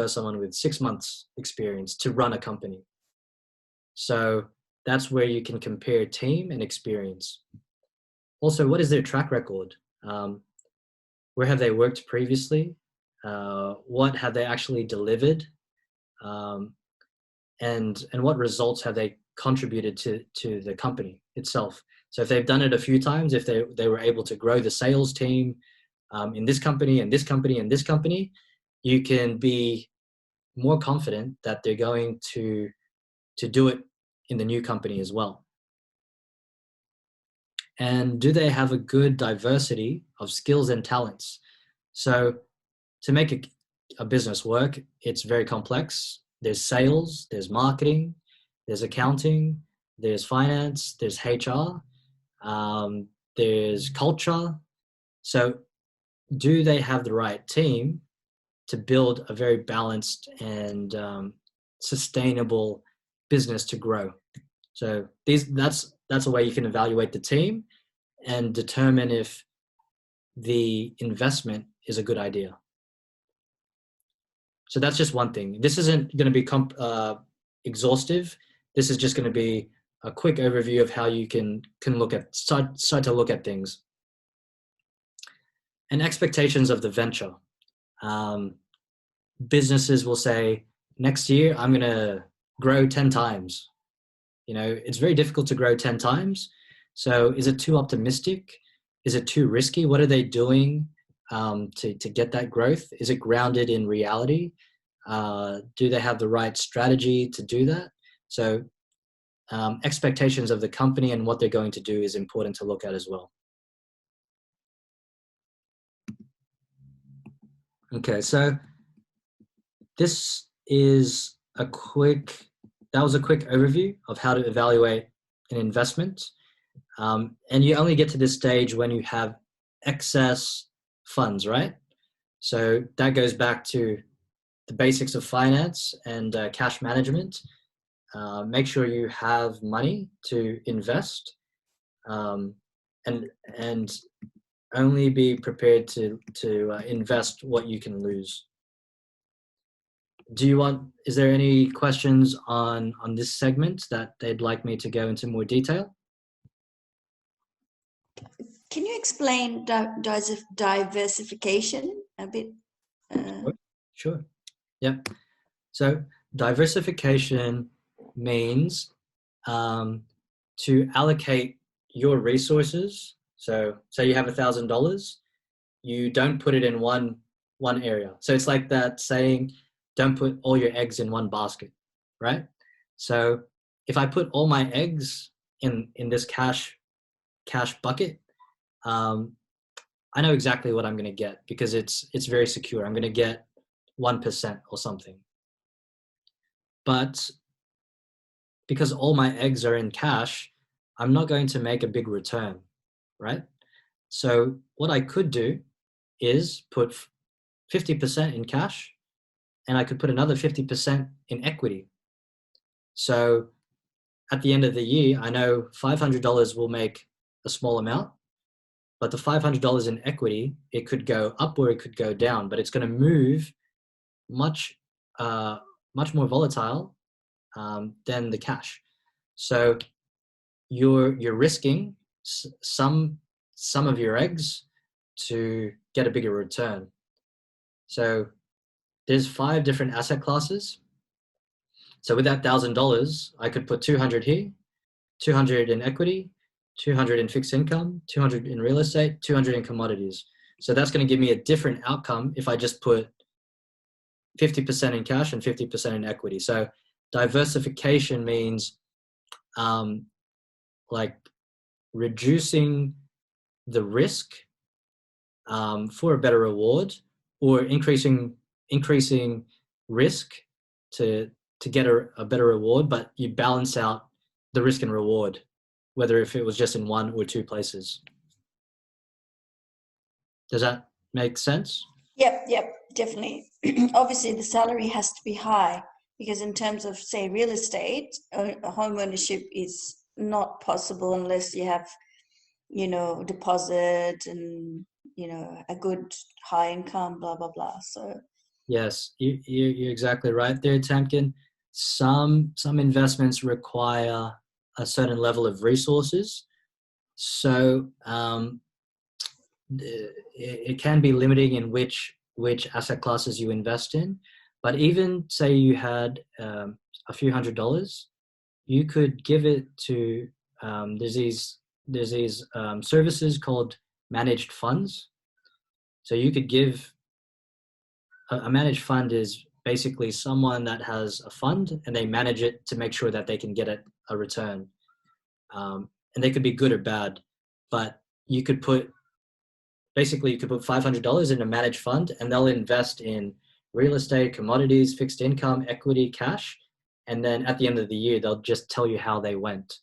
someone with 6 months experience to run a company? So that's where you can compare team and experience. Also, what is their track record? Where have they worked previously? What have they actually delivered? And what results have they contributed to the company itself? So if they've done it a few times, if they were able to grow the sales team in this company and this company and this company, you can be more confident that they're going to do it in the new company as well. And do they have a good diversity of skills and talents? So to make a business work, it's very complex. There's sales, there's marketing, there's accounting, there's finance, there's HR, there's culture. So do they have the right team to build a very balanced and sustainable business to grow? So that's a way you can evaluate the team and determine if the investment is a good idea. So that's just one thing. This isn't going to be exhaustive. This is just going to be a quick overview of how you can start to look at things. And expectations of the venture. Businesses will say, next year I'm going to grow 10 times. It's very difficult to grow 10 times. So is it too optimistic? Is it too risky? What are they doing to get that growth? Is it grounded in reality? Do they have the right strategy to do that? So expectations of the company and what they're going to do is important to look at as well. Okay, so this is that was a quick overview of how to evaluate an investment. And you only get to this stage when you have excess funds, right? So that goes back to the basics of finance and cash management. Make sure you have money to invest, and only be prepared to invest what you can lose. Is there any questions on this segment that they'd like me to go into more detail? Can you explain diversification a bit? Sure. Yeah. So diversification means to allocate your resources. So say you have $1,000, you don't put it in one area. So it's like that saying, don't put all your eggs in one basket, right? So if I put all my eggs in this cash bucket, I know exactly what I'm going to get, because it's very secure. I'm going to get 1% or something. But because all my eggs are in cash, I'm not going to make a big return, right? So what I could do is put 50% in cash, and I could put another 50% in equity. So at the end of the year, I know $500 will make a small amount, but the $500 in equity, it could go up or it could go down, but it's going to move much more volatile than the cash. So you're risking some some of your eggs to get a bigger return. So there's 5 different asset classes. So with that $1,000, I could put 200 here, 200 in equity, 200 in fixed income, 200 in real estate, 200 in commodities. So that's going to give me a different outcome if I just put 50% in cash and 50% in equity. So diversification means like reducing the risk for a better reward, or increasing risk to get a better reward, but you balance out the risk and reward, whether if it was just in 1 or 2 places. Does that make sense? Yep, definitely. Obviously, the salary has to be high, because in terms of, say, real estate, home ownership is not possible unless you have, deposit and, a good high income, blah, blah, blah. So yes, you're exactly right there, Tamkin. Some investments require a certain level of resources. So it can be limiting in which asset classes you invest in. But even say you had a few $100s, you could give it to there's these services called managed funds. So you could give a managed fund is basically someone that has a fund and they manage it to make sure that they can get a return. And they could be good or bad, but you could put $500 in a managed fund and they'll invest in real estate, commodities, fixed income, equity, cash. And then at the end of the year, they'll just tell you how they went.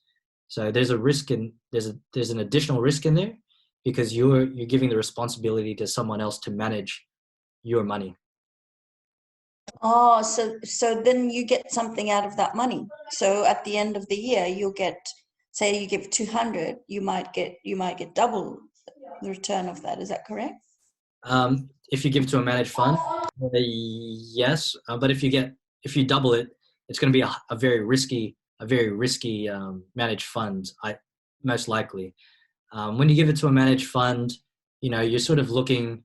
So there's a risk there's an additional risk in there, because you're giving the responsibility to someone else to manage your money. Oh, so then you get something out of that money. So at the end of the year, you'll get, say you give 200, you might get double the return of that. Is that correct? If you give it to a managed fund, yes. But if you double it, it's going to be a very risky managed fund. Most likely, when you give it to a managed fund, you're sort of looking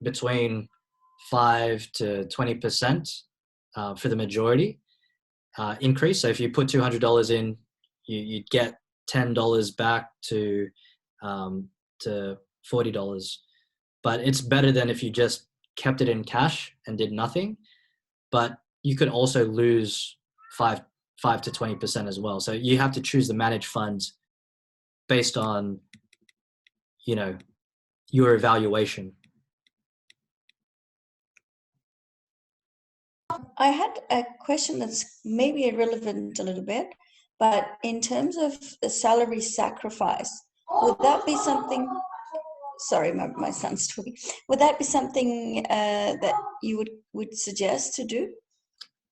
between 5 to 20% for the majority increase. So if you put $200 in, you'd get $10 back to $40. But it's better than if you just kept it in cash and did nothing. But you could also lose 5 to 20% as well. So you have to choose the managed funds based on your evaluation. I had a question that's maybe irrelevant a little bit, but in terms of the salary sacrifice, would that be something? Sorry, my son's talking. Would that be something that you would suggest to do?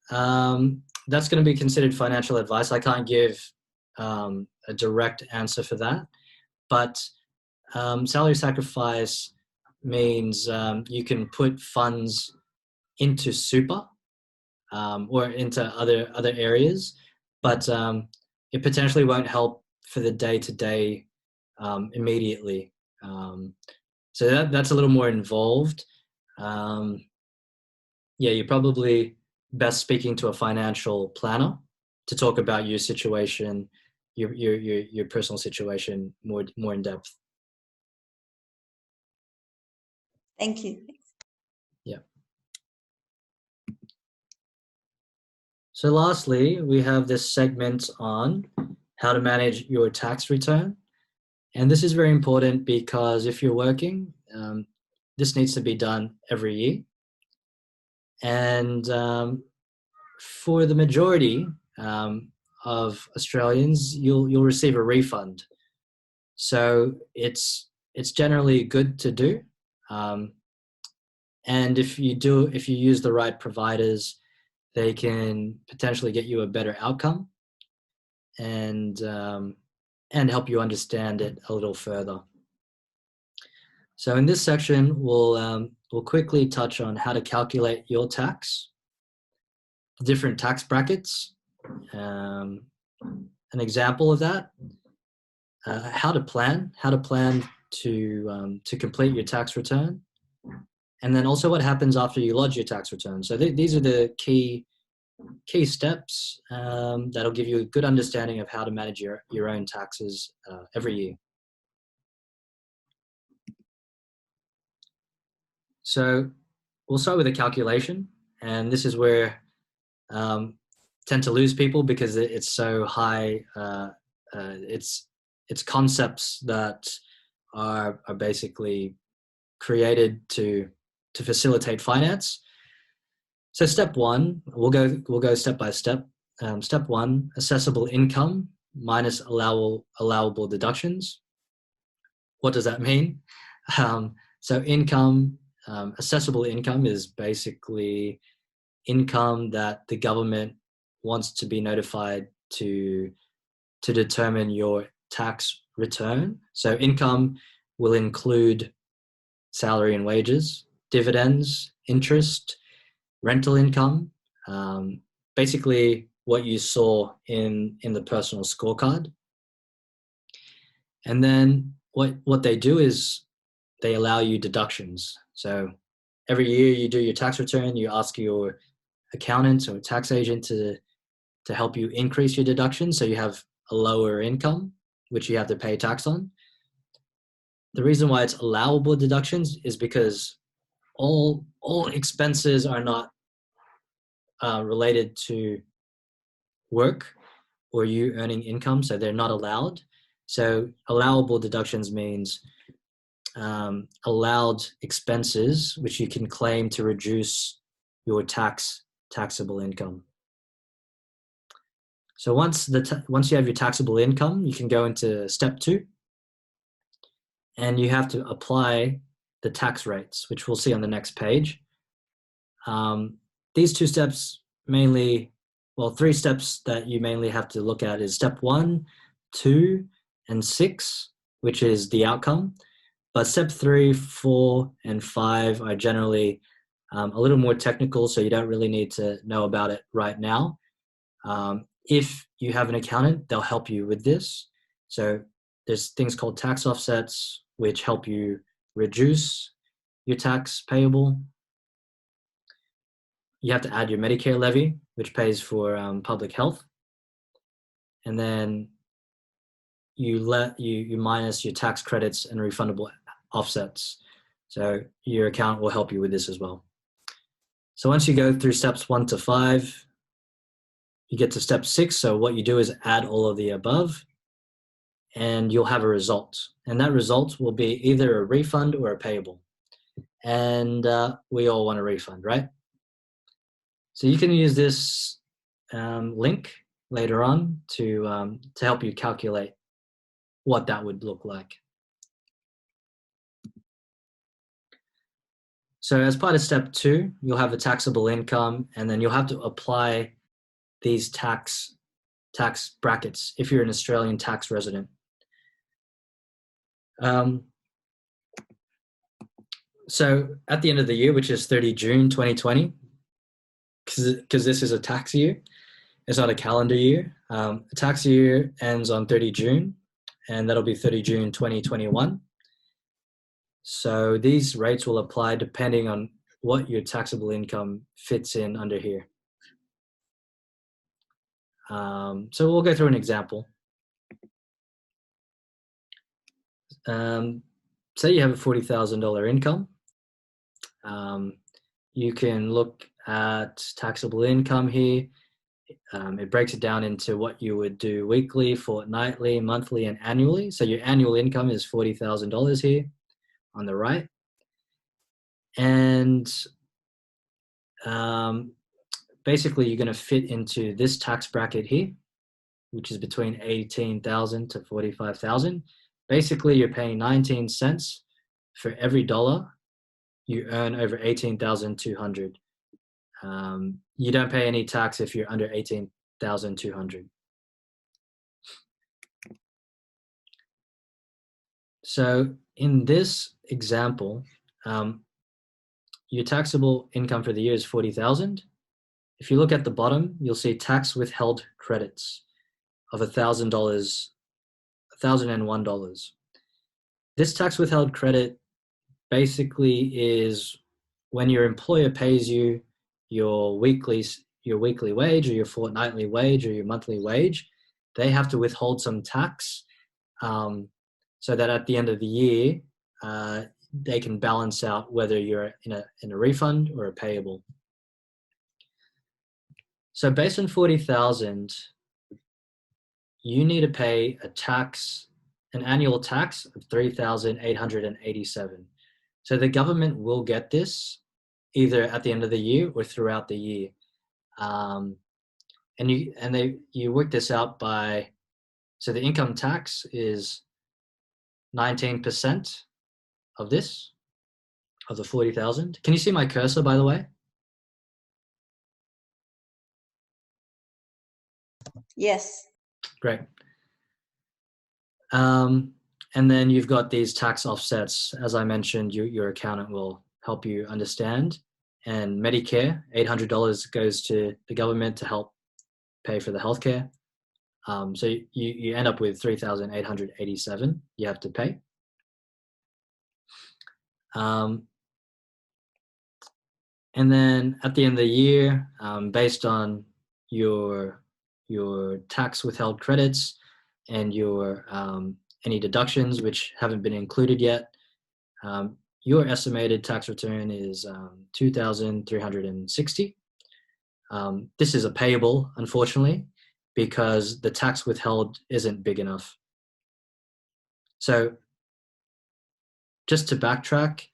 That's going to be considered financial advice. I can't give a direct answer for that. But salary sacrifice means you can put funds into super or into other areas, but it potentially won't help for the day-to-day immediately. So that's a little more involved. You're probably best speaking to a financial planner to talk about your situation, your personal situation more in depth. Thank you. Yeah. So lastly, we have this segment on how to manage your tax return. And this is very important because if you're working, this needs to be done every year. And for the majority of Australians, you'll receive a refund. So it's generally good to do. And if you use the right providers, they can potentially get you a better outcome and help you understand it a little further. So in this section, we'll quickly touch on how to calculate your tax, different tax brackets, an example of that, how to plan to complete your tax return, and then also what happens after you lodge your tax return. So these are the key steps that'll give you a good understanding of how to manage your own taxes every year. So we'll start with a calculation, and this is where tend to lose people because it's so high. It's concepts that are basically created to facilitate finance. So step one, we'll go step by step. Step one, assessable income minus allowable deductions. What does that mean? So income, assessable income is basically income that the government wants to be notified to determine your tax return. So income will include salary and wages, dividends, interest, rental income, basically what you saw in the personal scorecard. And then what they do is they allow you deductions. So every year you do your tax return, you ask your accountant or tax agent to help you increase your deduction so you have a lower income, which you have to pay tax on. The reason why it's allowable deductions is because all expenses are not related to work or you earning income, so they're not allowed. So allowable deductions means allowed expenses which you can claim to reduce your taxable income. So once you have your taxable income, you can go into step 2, and you have to apply the tax rates, which we'll see on the next page. These 2 steps mainly, well, 3 steps that you mainly have to look at is step 1, 2, and 6, which is the outcome. But step 3, 4, and 5 are generally a little more technical, so you don't really need to know about it right now. If you have an accountant, they'll help you with this. So there's things called tax offsets, which help you reduce your tax payable. You have to add your Medicare levy, which pays for public health. And then you minus your tax credits and refundable offsets. So your accountant will help you with this as well. So once you go through steps 1 to 5, you get to step 6. So what you do is add all of the above, and you'll have a result. And that result will be either a refund or a payable. And we all want a refund, right? So you can use this link later on to help you calculate what that would look like. So as part of step 2, you'll have a taxable income, and then you'll have to apply these tax brackets if you're an Australian tax resident. So at the end of the year, which is 30 June 2020, because this is a tax year, it's not a calendar year. A tax year ends on 30 June, and that'll be 30 June 2021. So these rates will apply depending on what your taxable income fits in under here. So we'll go through an example. Say you have a $40,000 income. You can look at taxable income here. It breaks it down into what you would do weekly, fortnightly, monthly, and annually. So your annual income is $40,000 here on the right. And basically you're going to fit into this tax bracket here, which is between 18,000 to 45,000. Basically, you're paying 19 cents for every dollar you earn over 18,200. You don't pay any tax if you're under 18,200. So in this example, your taxable income for the year is 40,000. If you look at the bottom, you'll see tax withheld credits of $1,000 $1,001. This tax withheld credit basically is when your employer pays you your weekly wage or your fortnightly wage or your monthly wage, they have to withhold some tax so that at the end of the year, they can balance out whether you're in a refund or a payable. So based on 40,000, you need to pay an annual tax of 3,887. So the government will get this either at the end of the year or throughout the year. And you work this out by, so the income tax is 19% of this, of the 40,000. Can you see my cursor, by the way? Yes. Great. And then you've got these tax offsets. As I mentioned, your accountant will help you understand. And Medicare, $800 goes to the government to help pay for the healthcare. So you end up with 3,887 you have to pay. And then at the end of the year, based on your tax withheld credits and your any deductions which haven't been included yet, your estimated tax return is 2,360. This is a payable, unfortunately, because the tax withheld isn't big enough. So just to backtrack,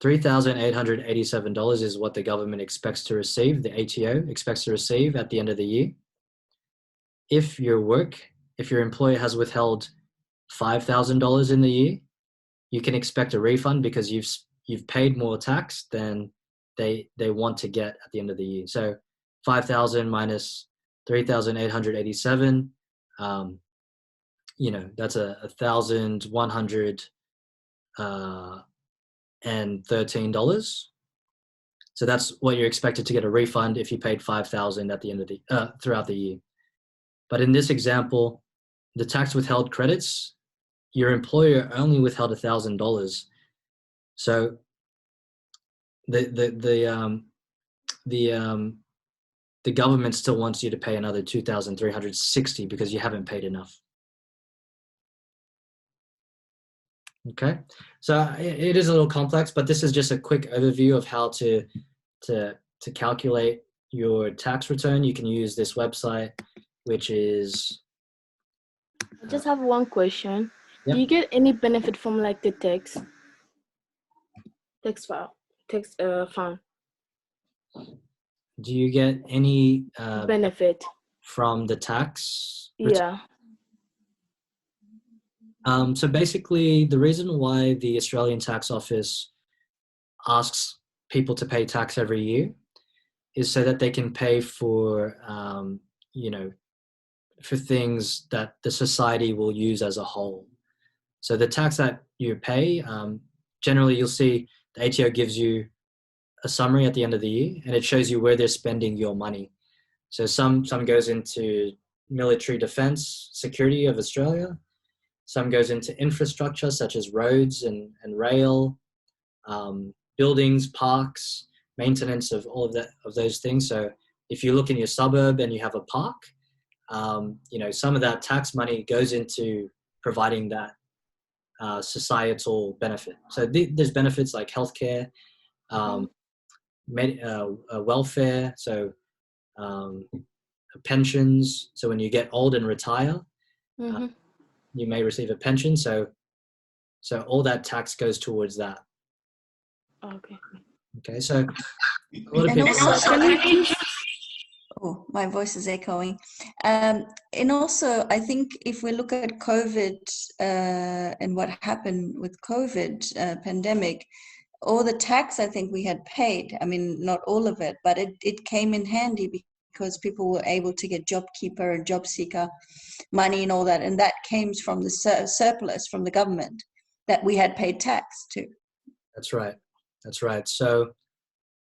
$3,887 is what the government expects to receive, the ATO expects to receive at the end of the year. If your employer has withheld $5,000 in the year, you can expect a refund because you've paid more tax than they want to get at the end of the year. So 5,000 minus 3,887, that's $1,113. So that's what you're expected to get a refund if you paid 5,000 at the end of throughout the year. But in this example, the tax withheld credits, your employer only withheld $1,000. So the government still wants you to pay another 2,360 because you haven't paid enough. Okay, so it is a little complex, but this is just a quick overview of how to calculate your tax return. You can use this website, which is. I just have one question. Yep. Do you get any benefit from like the tax fund? Do you get any benefit from the tax? Yeah. So basically, the reason why the Australian Tax Office asks people to pay tax every year is so that they can pay for, for things that the society will use as a whole. So the tax that you pay, generally you'll see the ATO gives you a summary at the end of the year, and it shows you where they're spending your money. So some goes into military defense, security of Australia. Some goes into infrastructure such as roads and rail, buildings, parks, maintenance of all of those things. So if you look in your suburb and you have a park, some of that tax money goes into providing that societal benefit. So there's benefits like healthcare, welfare, so pensions. So when you get old and retire, you may receive a pension. So all that tax goes towards that. Okay. So a lot of people. Oh, my voice is echoing. And also, I think if we look at COVID and what happened with COVID pandemic, all the tax I think we had paid, I mean, not all of it, but it came in handy because people were able to get JobKeeper and JobSeeker money and all that. And that came from the surplus from the government that we had paid tax to. That's right. So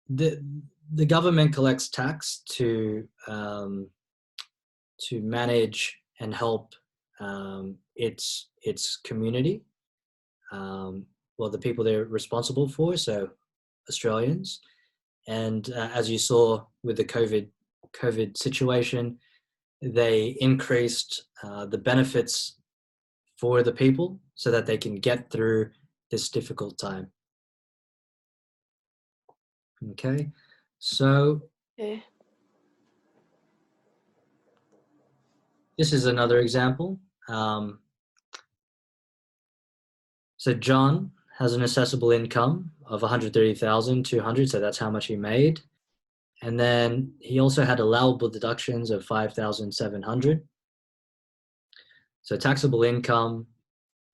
the government collects tax to manage and help its community, well, the people they're responsible for, so Australians. And as you saw with the COVID situation, they increased the benefits for the people so that they can get through this difficult time. Okay, so Okay. this is another example. So John has an assessable income of 130,200, so that's how much he made. And then he also had allowable deductions of 5,700. So taxable income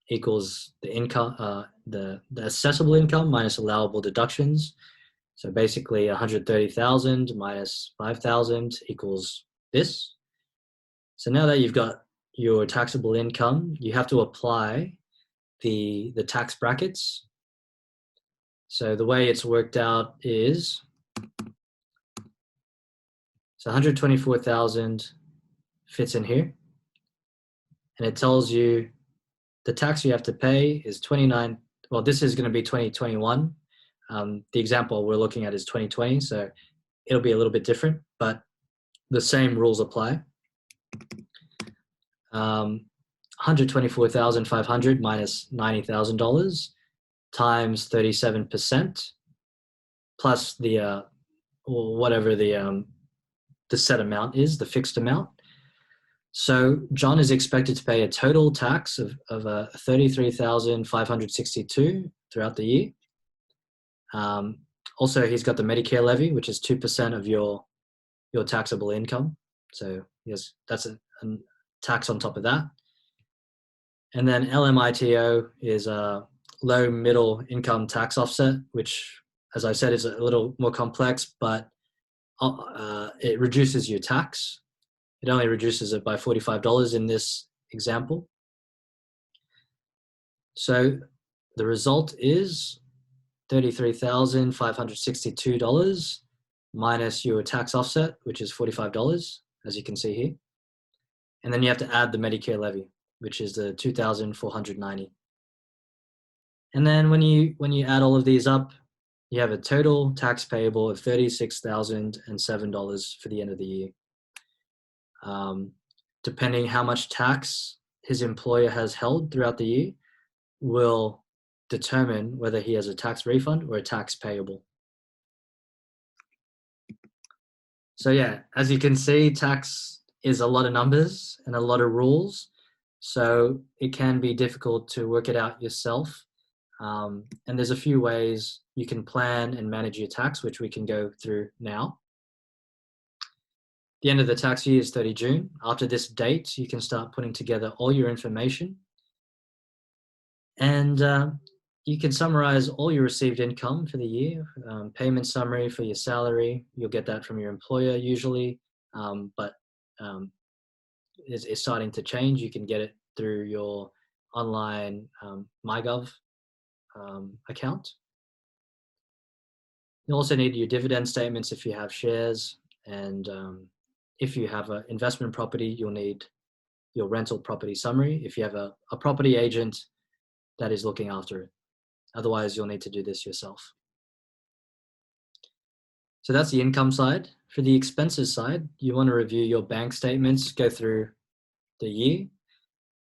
equals the income, the assessable income minus allowable deductions. So basically 130,000 minus 5,000 equals this. So now that you've got your taxable income, you have to apply the tax brackets. So the way it's worked out is, so 124,000 fits in here, and it tells you the tax you have to pay is 29. Well, this is going to be 2021. The example we're looking at is 2020, so it'll be a little bit different, but the same rules apply. 124,500 minus $90,000 times 37% plus the whatever the set amount is, the fixed amount. So John is expected to pay a total tax of 33,562 throughout the year. Also, he's got the Medicare levy, which is 2% of your taxable income. So yes, that's a tax on top of that. And then LMITO is a low middle income tax offset, which, as I said, is a little more complex, but it reduces your tax. It only reduces it by $45 in this example. So the result is $33,562 minus your tax offset, which is $45, as you can see here. And then you have to add the Medicare levy, which is the $2,490. And then when you add all of these up, you have a total tax payable of $36,007 for the end of the year. Depending how much tax his employer has held throughout the year will determine whether he has a tax refund or a tax payable. So yeah, as you can see, tax is a lot of numbers and a lot of rules. So it can be difficult to work it out yourself. And there's a few ways you can plan and manage your tax, which we can go through now. The end of the tax year is 30 June. After this date, you can start putting together all your information. And you can summarize all your received income for the year, payment summary for your salary. You'll get that from your employer usually, but it's starting to change. You can get it through your online MyGov account. You'll also need your dividend statements if you have shares, and if you have an investment property, you'll need your rental property summary if you have a property agent that is looking after it. Otherwise, you'll need to do this yourself. So that's the income side. For the expenses side, you want to review your bank statements, go through the year,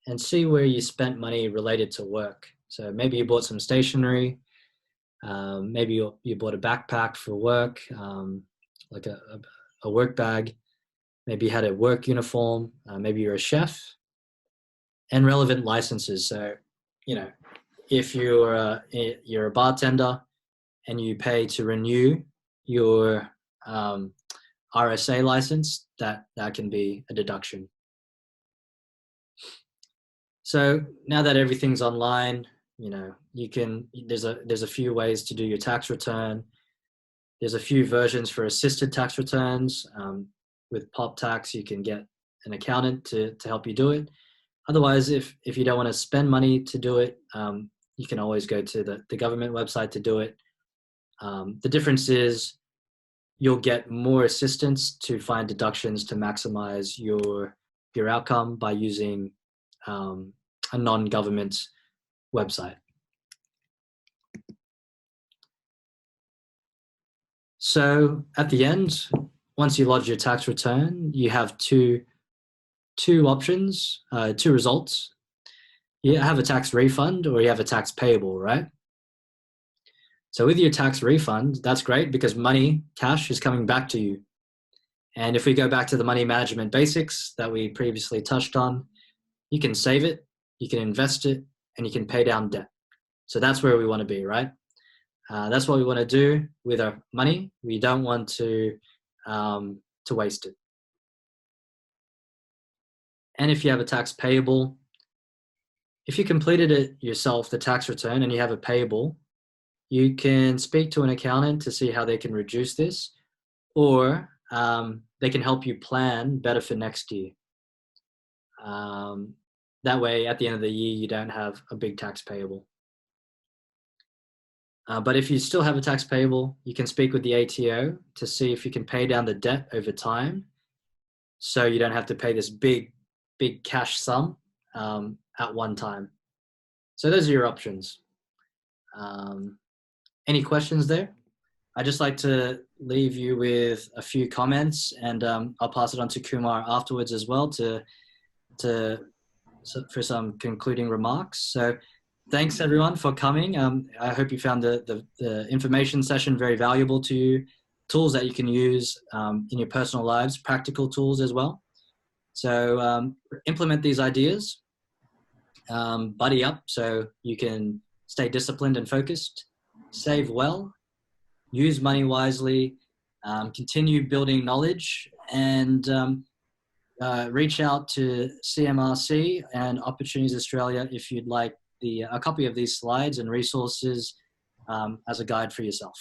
and see where you spent money related to work. So maybe you bought some stationery, maybe you bought a backpack for work, like a work bag. Maybe you had a work uniform, maybe you're a chef, and relevant licenses. So, you know, if you're a bartender and you pay to renew your RSA license, that can be a deduction. So now that everything's online, you know, you can, there's a few ways to do your tax return. There's a few versions for assisted tax returns. With Pop Tax, you can get an accountant to help you do it. Otherwise, if you don't want to spend money to do it, you can always go to the government website to do it. The difference is you'll get more assistance to find deductions to maximize your outcome by using a non-government website. So at the end, once you lodge your tax return, you have two options, two results. You have a tax refund or you have a tax payable, right? So with your tax refund, that's great because money, cash, is coming back to you. And if we go back to the money management basics that we previously touched on, you can save it, you can invest it, and you can pay down debt. So that's where we want to be, right? That's what we want to do with our money. We don't want to waste it. And if you have a tax payable, if you completed it yourself, the tax return, and you have a payable, you can speak to an accountant to see how they can reduce this, or they can help you plan better for next year. That way, at the end of the year, you don't have a big tax payable. But if you still have a tax payable, you can speak with the ATO to see if you can pay down the debt over time, so you don't have to pay this big cash sum at one time. So those are your options. Any questions there? I'd just like to leave you with a few comments, and I'll pass it on to Kumar afterwards as well for some concluding remarks. So thanks everyone for coming. I hope you found the information session very valuable to you, tools that you can use in your personal lives, practical tools as well. So implement these ideas, buddy up so you can stay disciplined and focused, save well, use money wisely, continue building knowledge, and reach out to CMRC and Opportunities Australia if you'd like a copy of these slides and resources as a guide for yourself.